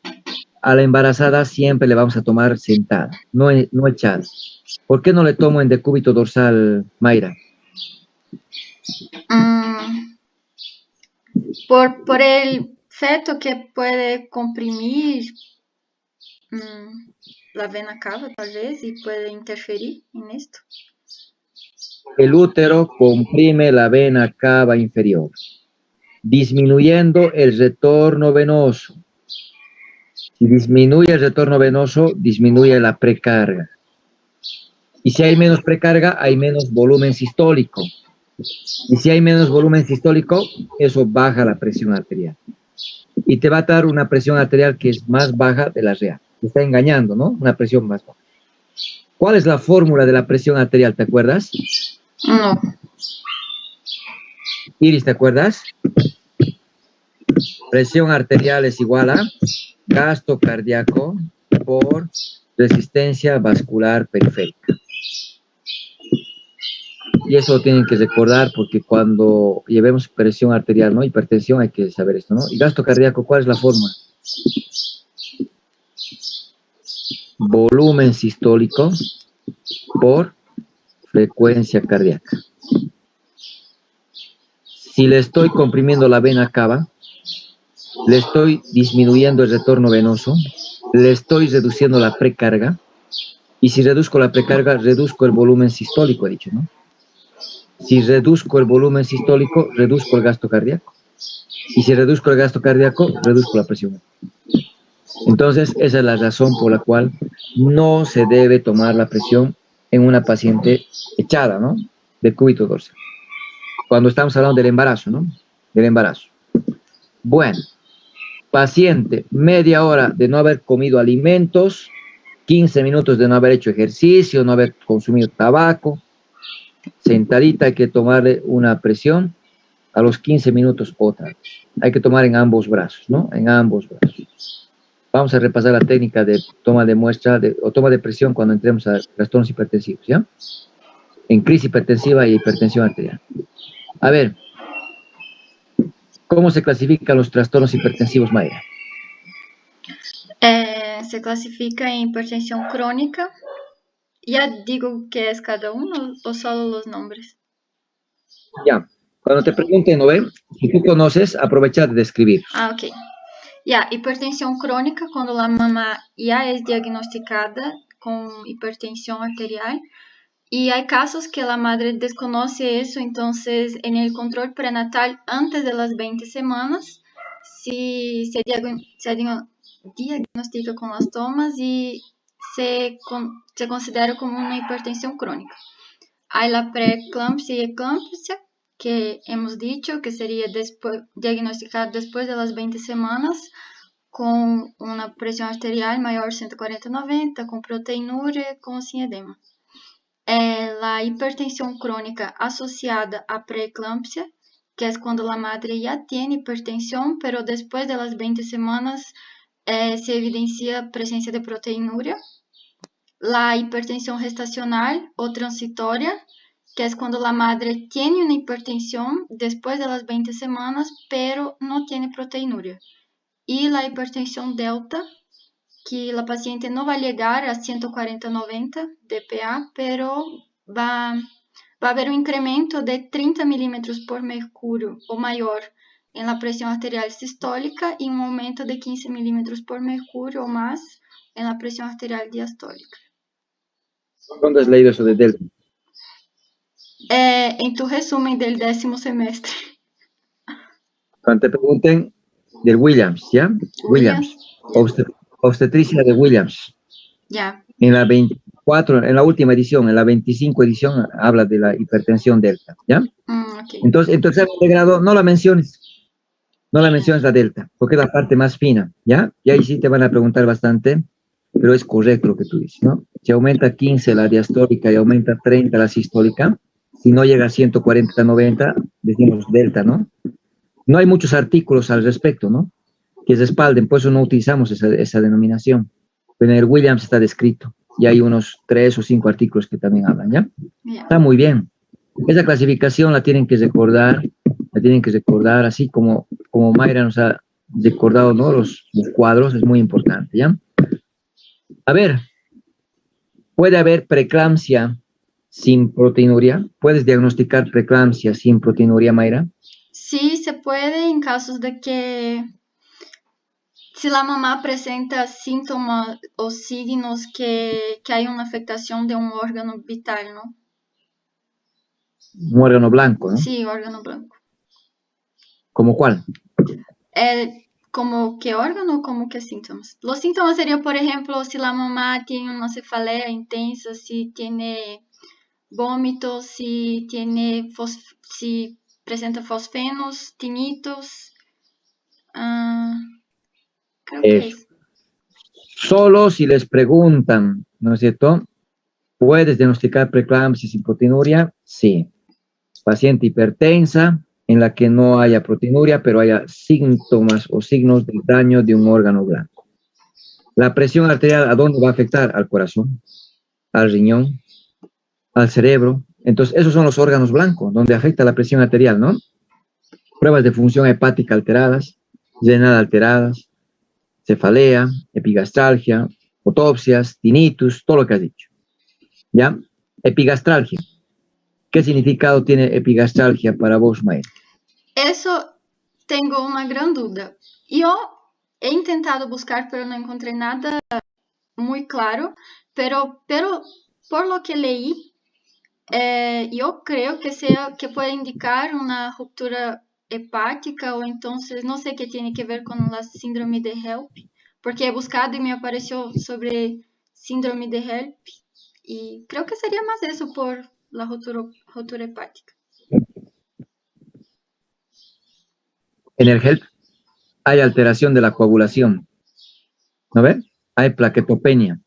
a la embarazada siempre le vamos a tomar sentada, no echada. ¿Por qué no le tomo en decúbito dorsal, Mayra? Por el feto que puede comprimir la vena cava, tal vez, y puede interferir en esto. El útero comprime la vena cava inferior, disminuyendo el retorno venoso. Si disminuye el retorno venoso, disminuye la precarga. Y si hay menos precarga, hay menos volumen sistólico. Y si hay menos volumen sistólico, eso baja la presión arterial. Y te va a dar una presión arterial que es más baja de la real. Te está engañando, ¿no? Una presión más baja. ¿Cuál es la fórmula de la presión arterial? ¿Te acuerdas? No. Iris, ¿te acuerdas? Presión arterial es igual a gasto cardíaco por resistencia vascular periférica. Y eso lo tienen que recordar porque cuando llevemos presión arterial, ¿no? Hipertensión, hay que saber esto, ¿no? Y gasto cardíaco, ¿cuál es la fórmula? Volumen sistólico por frecuencia cardíaca. Si le estoy comprimiendo la vena cava, le estoy disminuyendo el retorno venoso, le estoy reduciendo la precarga, y si reduzco la precarga, reduzco el volumen sistólico, he dicho, ¿no? Si reduzco el volumen sistólico, reduzco el gasto cardíaco. Y si reduzco el gasto cardíaco, reduzco la presión. Entonces, esa es la razón por la cual no se debe tomar la presión en una paciente echada, ¿no? De cúbito dorsal. Cuando estamos hablando del embarazo, ¿no? Del embarazo. Bueno, paciente, media hora de no haber comido alimentos, 15 minutos de no haber hecho ejercicio, no haber consumido tabaco, sentadita, hay que tomarle una presión, a los 15 minutos otra vez. Hay que tomar en ambos brazos, ¿no? En ambos brazos. Vamos a repasar la técnica de toma de muestra o toma de presión cuando entremos a trastornos hipertensivos, ¿ya? En crisis hipertensiva y hipertensión arterial. A ver, ¿cómo se clasifican los trastornos hipertensivos, Mayra? Se clasifica en hipertensión crónica. ¿Ya digo qué es cada uno o solo los nombres? Ya, cuando te pregunten, ¿no ven? Si tú conoces, aprovecha de describir. Ok. Ya, hipertensión crónica, cuando la mamá ya es diagnosticada con hipertensión arterial. Y hay casos que la madre desconoce eso, entonces en el control prenatal antes de las 20 semanas, si se diagnostica con las tomas y se considera como una hipertensión crónica. Hay la preeclampsia y eclampsia, que hemos dicho que sería diagnosticada después de las 20 semanas, con una presión arterial mayor 140/90, con proteinuria, con sin edema. La hipertensión crónica asociada a preeclampsia, que es cuando la madre ya tiene hipertensión, pero después de las 20 semanas se evidencia presencia de proteinuria. La hipertensión gestacional o transitoria, que es cuando la madre tiene una hipertensión después de las 20 semanas, pero no tiene proteinuria. Y la hipertensión delta, que la paciente no va a llegar a 140/90 dPa, pero va a haber un incremento de 30 milímetros por mercurio o mayor en la presión arterial sistólica y un aumento de 15 milímetros por mercurio o más en la presión arterial diastólica. ¿Dónde has leído eso de delta? En tu resumen del 10º semestre. Cuando te pregunten del Williams, ¿ya? Williams. Obstetricia de Williams. Ya. En la 24, en la última edición, en la 25 edición, habla de la hipertensión delta, ¿ya? Ok. Entonces, en tu examen de grado, no la menciones la delta, porque es la parte más fina, ¿ya? Y ahí sí te van a preguntar bastante, pero es correcto lo que tú dices, ¿no? Si aumenta 15 la diastólica y aumenta 30 la sistólica, si no llega a 140, 90, decimos delta, ¿no? No hay muchos artículos al respecto, ¿no? Que respalden, por eso no utilizamos esa denominación. Pero en el Williams está descrito, y hay unos 3 o 5 artículos que también hablan, ¿ya? Está muy bien. Esa clasificación la tienen que recordar, así como Mayra nos ha recordado, ¿no? Los cuadros, es muy importante, ¿ya? A ver, ¿puede haber preeclampsia sin proteinuria? ¿Puedes diagnosticar preeclampsia sin proteinuria, Mayra? Sí, se puede en casos de que si la mamá presenta síntomas o signos que hay una afectación de un órgano vital, ¿no? Un órgano blanco, ¿no? Sí, órgano blanco. ¿Cómo cuál? ¿Como qué órgano o como qué síntomas? Los síntomas serían, por ejemplo, si la mamá tiene una cefalea intensa, si tiene vómitos, si presenta fosfenos, tinitos. Creo que es. Solo si les preguntan, ¿no es cierto? ¿Puedes diagnosticar preeclampsia sin proteinuria? Sí. Paciente hipertensa, en la que no haya proteinuria, pero haya síntomas o signos del daño de un órgano blanco. La presión arterial, ¿a dónde va a afectar? Al corazón, al riñón, al cerebro. Entonces, esos son los órganos blancos, donde afecta la presión arterial, ¿no? Pruebas de función hepática alteradas, renal alteradas, cefalea, epigastralgia, autopsias, tinnitus, todo lo que has dicho. ¿Ya? Epigastralgia. ¿Qué significado tiene epigastralgia para vos, Mayra? Eso tengo una gran duda. Yo he intentado buscar, pero no encontré nada muy claro. Pero por lo que leí, yo creo que puede indicar una ruptura hepática o entonces no sé qué tiene que ver con la síndrome de HELP, porque he buscado y me apareció sobre síndrome de HELP y creo que sería más eso por la ruptura hepática. En el HELP hay alteración de la coagulación, ¿no ve? Hay plaquetopenia,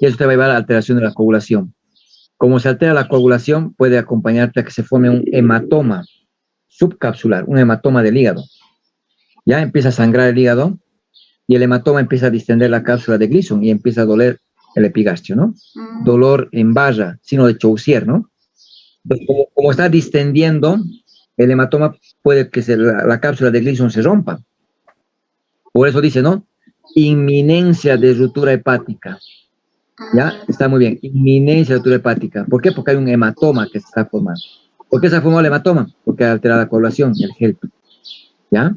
y eso te va a llevar a la alteración de la coagulación. Como se altera la coagulación, puede acompañarte a que se forme un hematoma subcapsular, un hematoma del hígado. Ya empieza a sangrar el hígado, y el hematoma empieza a distender la cápsula de Gleason, y empieza a doler el epigastrio, ¿no? Dolor en barra, signo de Chaucier, ¿no? Entonces, como está distendiendo, el hematoma puede que la cápsula de Gleason se rompa. Por eso dice, ¿no? Inminencia de ruptura hepática. ¿Ya? Está muy bien. Inminencia de ruptura hepática. ¿Por qué? Porque hay un hematoma que se está formando. ¿Por qué se ha formado el hematoma? Porque ha alterado la coagulación, el HELP. ¿Ya?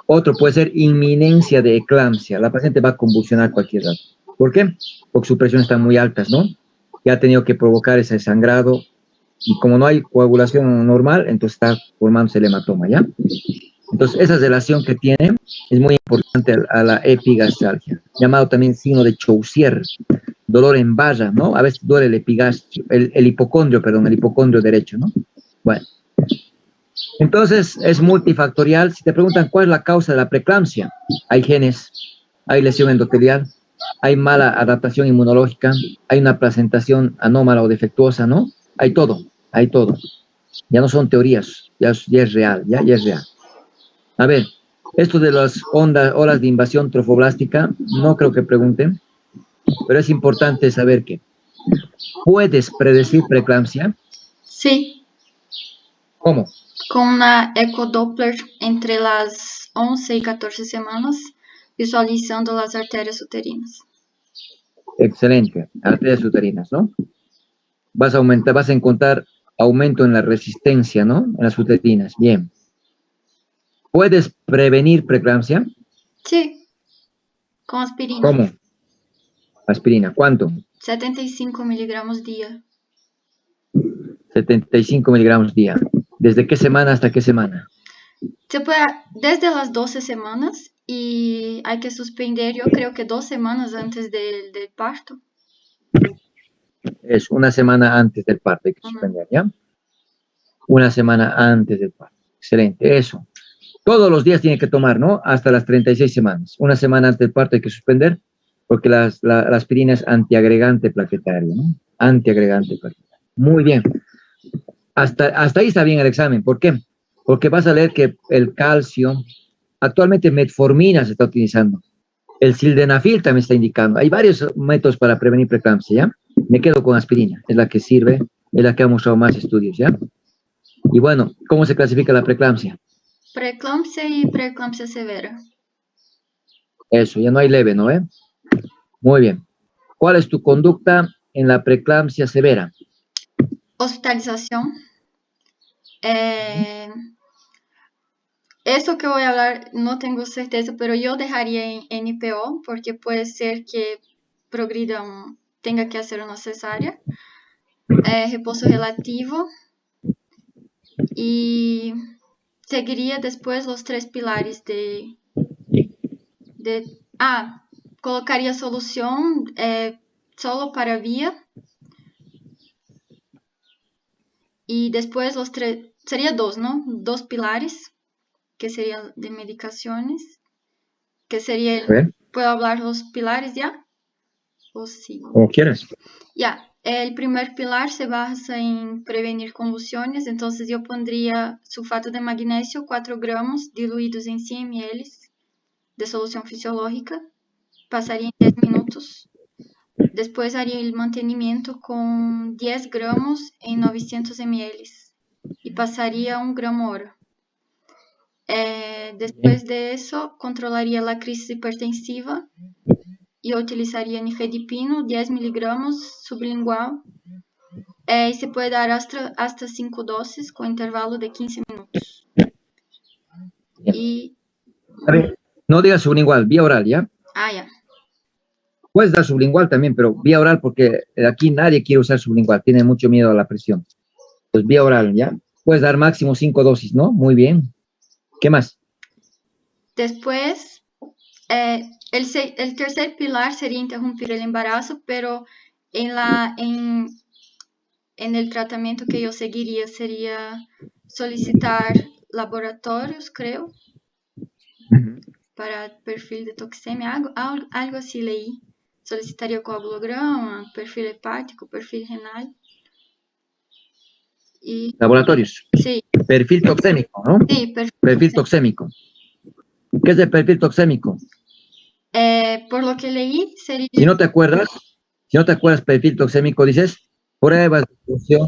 Otro puede ser inminencia de eclampsia. La paciente va a convulsionar cualquier rato. ¿Por qué? Porque su presión está muy alta, ¿no? Y ha tenido que provocar ese sangrado. Y como no hay coagulación normal, entonces está formándose el hematoma, ¿ya? Entonces, esa relación que tiene es muy importante a la epigastralgia, llamado también signo de Chaucier, dolor en barra, ¿no? A veces duele el epigastrio, el hipocondrio derecho, ¿no? Bueno, entonces es multifactorial. Si te preguntan cuál es la causa de la preeclampsia, hay genes, hay lesión endotelial, hay mala adaptación inmunológica, hay una placentación anómala o defectuosa, ¿no? Hay todo, hay todo. Ya no son teorías, ya es real, ya es real. A ver, esto de las olas de invasión trofoblástica, no creo que pregunten, pero es importante saber que ¿puedes predecir preeclampsia? Sí. ¿Cómo? Con una ecodoppler entre las 11 y 14 semanas, visualizando las arterias uterinas. Excelente, arterias uterinas, ¿no? Vas a encontrar aumento en la resistencia, ¿no? En las uterinas, bien. ¿Puedes prevenir preeclampsia? Sí, con aspirina. ¿Cómo? Aspirina, ¿cuánto? 75 miligramos día. 75 miligramos día. ¿Desde qué semana hasta qué semana? Se puede desde las 12 semanas y hay que suspender, yo creo que 2 semanas antes del parto. Es una semana antes del parto, hay que suspender, ¿ya? Una semana antes del parto. Excelente, eso. Todos los días tiene que tomar, ¿no? Hasta las 36 semanas. Una semana antes del parto hay que suspender porque la aspirina es antiagregante plaquetario, ¿no? Antiagregante plaquetario. Muy bien. Hasta ahí está bien el examen. ¿Por qué? Porque vas a leer que el calcio, actualmente metformina se está utilizando. El sildenafil también está indicando. Hay varios métodos para prevenir preeclampsia, ¿ya? Me quedo con aspirina, es la que sirve, es la que ha mostrado más estudios, ¿ya? Y bueno, ¿cómo se clasifica la preeclampsia? Preeclampsia y preeclampsia severa. Eso, ya no hay leve, ¿no? Muy bien. ¿Cuál es tu conducta en la preeclampsia severa? Hospitalización. Eso que voy a hablar no tengo certeza, pero yo dejaría en NPO porque puede ser que progrida tenga que hacer una cesárea. Repouso relativo. Y seguiría después los 3 pilares colocaría solución solo para vía. Y después los 3, sería 2, ¿no? 2 pilares, que serían de medicaciones, que sería, ¿puedo hablar los pilares ya? ¿O sí? Como quieras. Ya, el primer pilar se basa en prevenir convulsiones, entonces yo pondría sulfato de magnesio, 4 gramos diluidos en 100 ml de solución fisiológica, pasaría en 10 minutos. Después haría el mantenimiento con 10 gramos en 900 ml y pasaría 1 gramo hora. Después de eso, controlaría la crisis hipertensiva y utilizaría nifedipino, 10 miligramos sublingual. Y se puede dar hasta 5 dosis con intervalo de 15 minutos. Y... A ver, no digas sublingual, vía oral, ¿ya? Ya. Puedes dar sublingual también, pero vía oral porque aquí nadie quiere usar sublingual, tiene mucho miedo a la presión. Pues vía oral, ¿ya? Puedes dar máximo 5 dosis, ¿no? Muy bien. ¿Qué más? Después, el tercer pilar sería interrumpir el embarazo, pero en el tratamiento que yo seguiría sería solicitar laboratorios, creo, para perfil de toxemia, algo así leí. Solicitaría coagulograma, perfil hepático, perfil renal. Y, laboratorios. Sí. Perfil toxémico, ¿no? Sí, perfil toxémico. ¿Qué es el perfil toxémico? Por lo que leí, sería... Si no te acuerdas, perfil toxémico, dices, pruebas de función.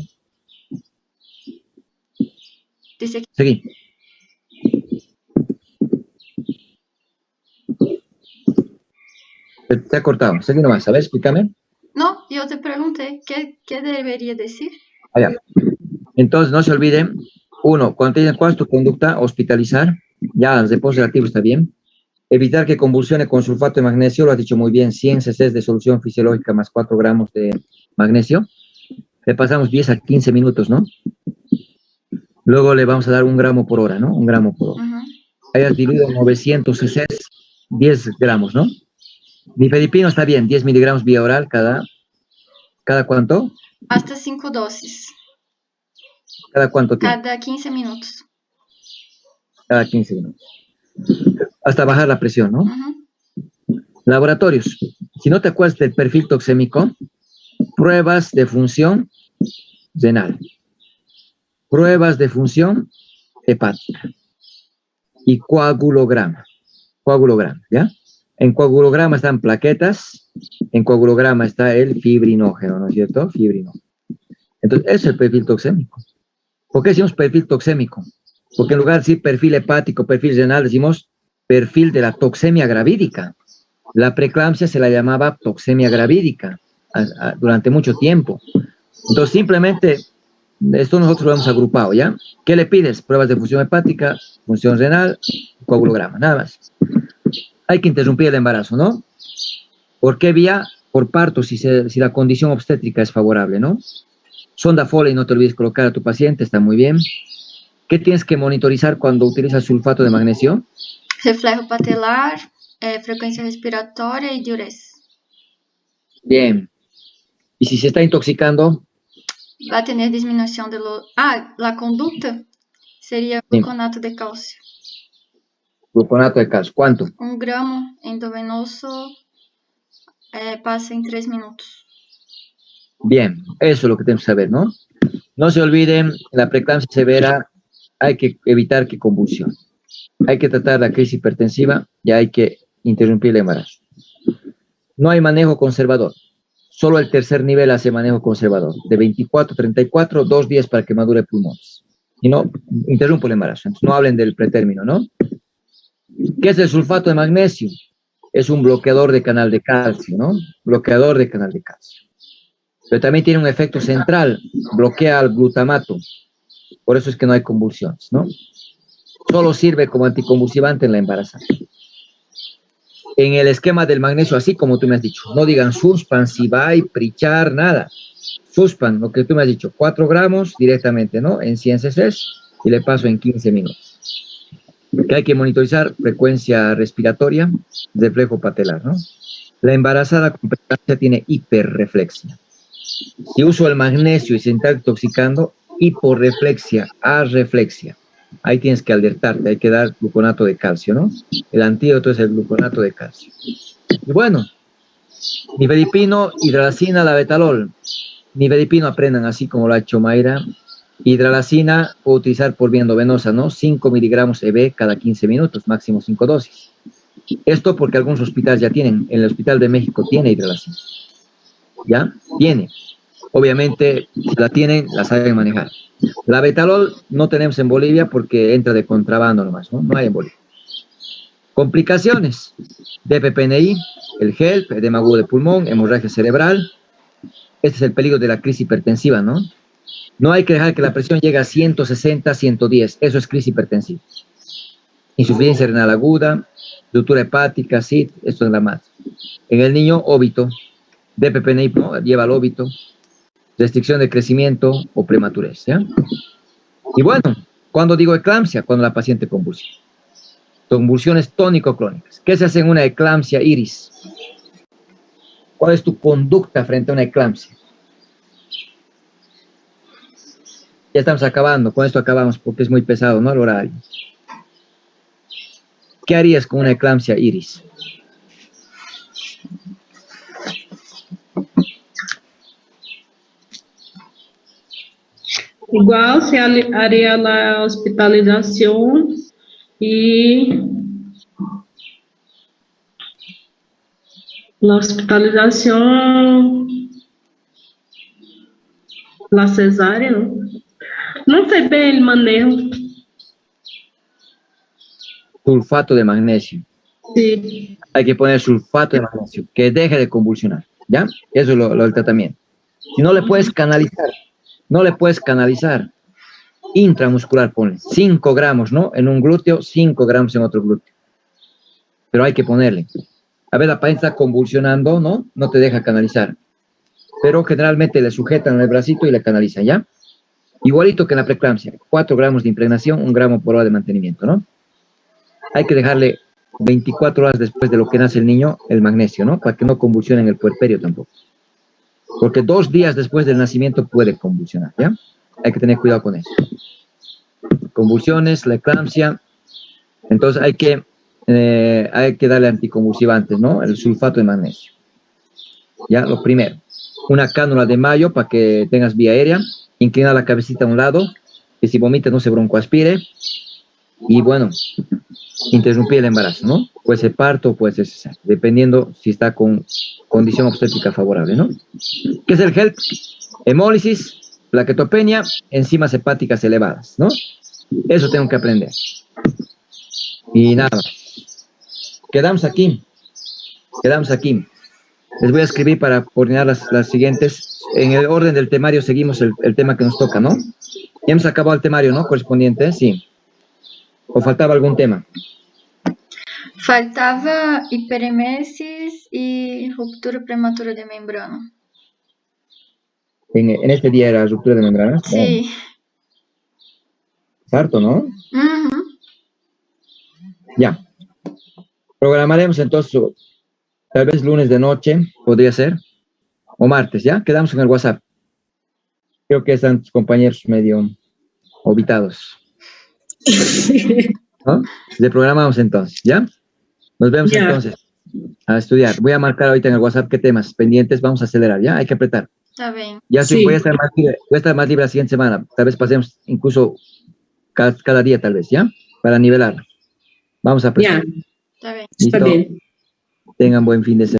Dice... Seguí. Te ha cortado. Seguí nomás. A ver, explícame. No, yo te pregunté, ¿qué debería decir? Ya. Entonces, no se olviden, 1, cuando te dicen cuál es tu conducta, hospitalizar, ya el reposo relativo está bien. Evitar que convulsione con sulfato de magnesio, lo has dicho muy bien, 100 cc de solución fisiológica más 4 gramos de magnesio. Le pasamos 10 a 15 minutos, ¿no? Luego le vamos a dar 1 gramo por hora, ¿no? 1 gramo por hora. Hayas diluido 900 cc, 10 gramos, ¿no? Nifedipino está bien, 10 miligramos vía oral ¿cada cuánto? Hasta 5 dosis. ¿Cada cuánto tiempo? Cada 15 minutos. Cada 15 minutos. Hasta bajar la presión, ¿no? Laboratorios. Si no te acuerdas del perfil toxémico, pruebas de función renal, pruebas de función hepática y coagulograma. Coagulograma, ¿ya? En coagulograma están plaquetas, en coagulograma está el fibrinógeno, ¿no es cierto? Fibrinógeno. Entonces, ese es el perfil toxémico. ¿Por qué decimos perfil toxémico? Porque en lugar de decir perfil hepático, perfil renal, decimos perfil de la toxemia gravídica. La preeclampsia se la llamaba toxemia gravídica durante mucho tiempo. Entonces, simplemente, esto nosotros lo hemos agrupado, ¿ya? ¿Qué le pides? Pruebas de función hepática, función renal, coagulograma, nada más. Hay que interrumpir el embarazo, ¿no? ¿Por qué vía? Por parto, si la condición obstétrica es favorable, ¿no? Sonda Foley, no te olvides colocar a tu paciente, está muy bien. ¿Qué tienes que monitorizar cuando utilizas sulfato de magnesio? Reflejo patelar, frecuencia respiratoria y diurese. Bien. ¿Y si se está intoxicando? Va a tener disminución de los... la conducta sería Sí. gluconato de calcio. Gluconato de calcio. ¿Cuánto? 1 gramo endovenoso pasa en 3 minutos. Bien, eso es lo que tenemos que saber, ¿no? No se olviden, la preeclampsia severa hay que evitar que convulsione. Hay que tratar la crisis hipertensiva y hay que interrumpir el embarazo. No hay manejo conservador. Solo el tercer nivel hace manejo conservador. De 24 a 34, 2 días para que madure pulmones. Y no, interrumpo el embarazo. Entonces, no hablen del pretérmino, ¿no? ¿Qué es el sulfato de magnesio? Es un bloqueador de canal de calcio, ¿no? Bloqueador de canal de calcio. Pero también tiene un efecto central, bloquea al glutamato. Por eso es que no hay convulsiones, ¿no? Solo sirve como anticonvulsivante en la embarazada. En el esquema del magnesio, así como tú me has dicho, no digan suspan, Sibay, Prichar, nada. Suspan, lo que tú me has dicho, 4 gramos directamente, ¿no? En 100 cc y le paso en 15 minutos. Que hay que monitorizar frecuencia respiratoria, reflejo patelar, ¿no? La embarazada con preeclampsia tiene hiperreflexia. Si uso el magnesio y se está intoxicando, hiporreflexia, arreflexia. Ahí tienes que alertarte, hay que dar gluconato de calcio, ¿no? El antídoto es el gluconato de calcio. Y bueno, nifedipino, hidralacina, labetalol. Nifedipino aprendan así como lo ha hecho Mayra. Hidralacina puedo utilizar por vía endovenosa, ¿no? 5 miligramos EB cada 15 minutos, máximo 5 dosis. Esto porque algunos hospitales ya tienen. En el Hospital de México tiene hidralacina. ¿Ya? Tiene. Obviamente, si la tienen, la saben manejar. La betalol no tenemos en Bolivia porque entra de contrabando nomás, ¿no? No hay en Bolivia. Complicaciones. DPPNI, el HELP, edema agudo de pulmón, hemorragia cerebral. Este es el peligro de la crisis hipertensiva, ¿no? No hay que dejar que la presión llegue a 160, 110. Eso es crisis hipertensiva. Insuficiencia renal aguda, ruptura hepática, SID, esto es la más. En el niño, óbito. DPPNI, ¿no? Lleva al óbito. Restricción de crecimiento o prematurez, ¿ya? Y bueno, cuando digo eclampsia, cuando la paciente convulsiona. Convulsiones tónico-clónicas. ¿Qué se hace en una eclampsia iris? ¿Cuál es tu conducta frente a una eclampsia? Ya estamos acabando, con esto acabamos porque es muy pesado, ¿no? El horario. ¿Qué harías con una eclampsia iris? Igual se haría la hospitalización y la hospitalización, la cesárea, ¿no? No sé bien el manejo. Sulfato de magnesio. Sí. Hay que poner sulfato de magnesio, que deje de convulsionar, ¿ya? Eso es lo del tratamiento. Si no le puedes canalizar, intramuscular, ponle 5 gramos, ¿no? En un glúteo, 5 gramos en otro glúteo. Pero hay que ponerle. A ver, la paciente está convulsionando, ¿no? No te deja canalizar. Pero generalmente le sujetan el bracito y le canalizan, ¿ya? Igualito que en la preeclampsia, 4 gramos de impregnación, 1 gramo por hora de mantenimiento, ¿no? Hay que dejarle 24 horas después de lo que nace el niño el magnesio, ¿no? Para que no convulsione en el puerperio tampoco. Porque 2 días después del nacimiento puede convulsionar, ¿ya? Hay que tener cuidado con eso. Convulsiones, la eclampsia. Entonces hay que darle anticonvulsivantes, ¿no? El sulfato de magnesio. Ya, lo primero. Una cánula de mayo para que tengas vía aérea. Inclina la cabecita a un lado. Que si vomita no se broncoaspire. Y bueno, interrumpir el embarazo, ¿no? Puede ser parto o puede ser cesárea, dependiendo si está con condición obstétrica favorable, ¿no? ¿Qué es el HELP? Hemólisis, plaquetopenia, enzimas hepáticas elevadas, ¿no? Eso tengo que aprender. Y nada, quedamos aquí. Les voy a escribir para coordinar las siguientes. En el orden del temario seguimos el tema que nos toca, ¿no? Ya hemos acabado el temario, ¿no? Correspondiente, sí. ¿O faltaba algún tema? Faltava hiperemesis y ruptura prematura de membrana. En este día era ruptura de membranas. Sí. Es harto, ¿no? Ujú. Ya. Programaremos entonces, tal vez lunes de noche, podría ser, o martes, ¿ya? Quedamos en el WhatsApp. Creo que están tus compañeros medio obitados, ¿no? Le programamos entonces, ¿ya? Nos vemos Ya. entonces a estudiar. Voy a marcar ahorita en el WhatsApp qué temas pendientes, vamos a acelerar, ¿ya? Hay que apretar. Está bien. Ya sí, Sí. voy a estar más libre la siguiente semana. Tal vez pasemos incluso cada día, tal vez, ¿ya? Para nivelar. Vamos a apretar. Ya, Está bien. está ¿Listo? bien. Tengan buen fin de semana.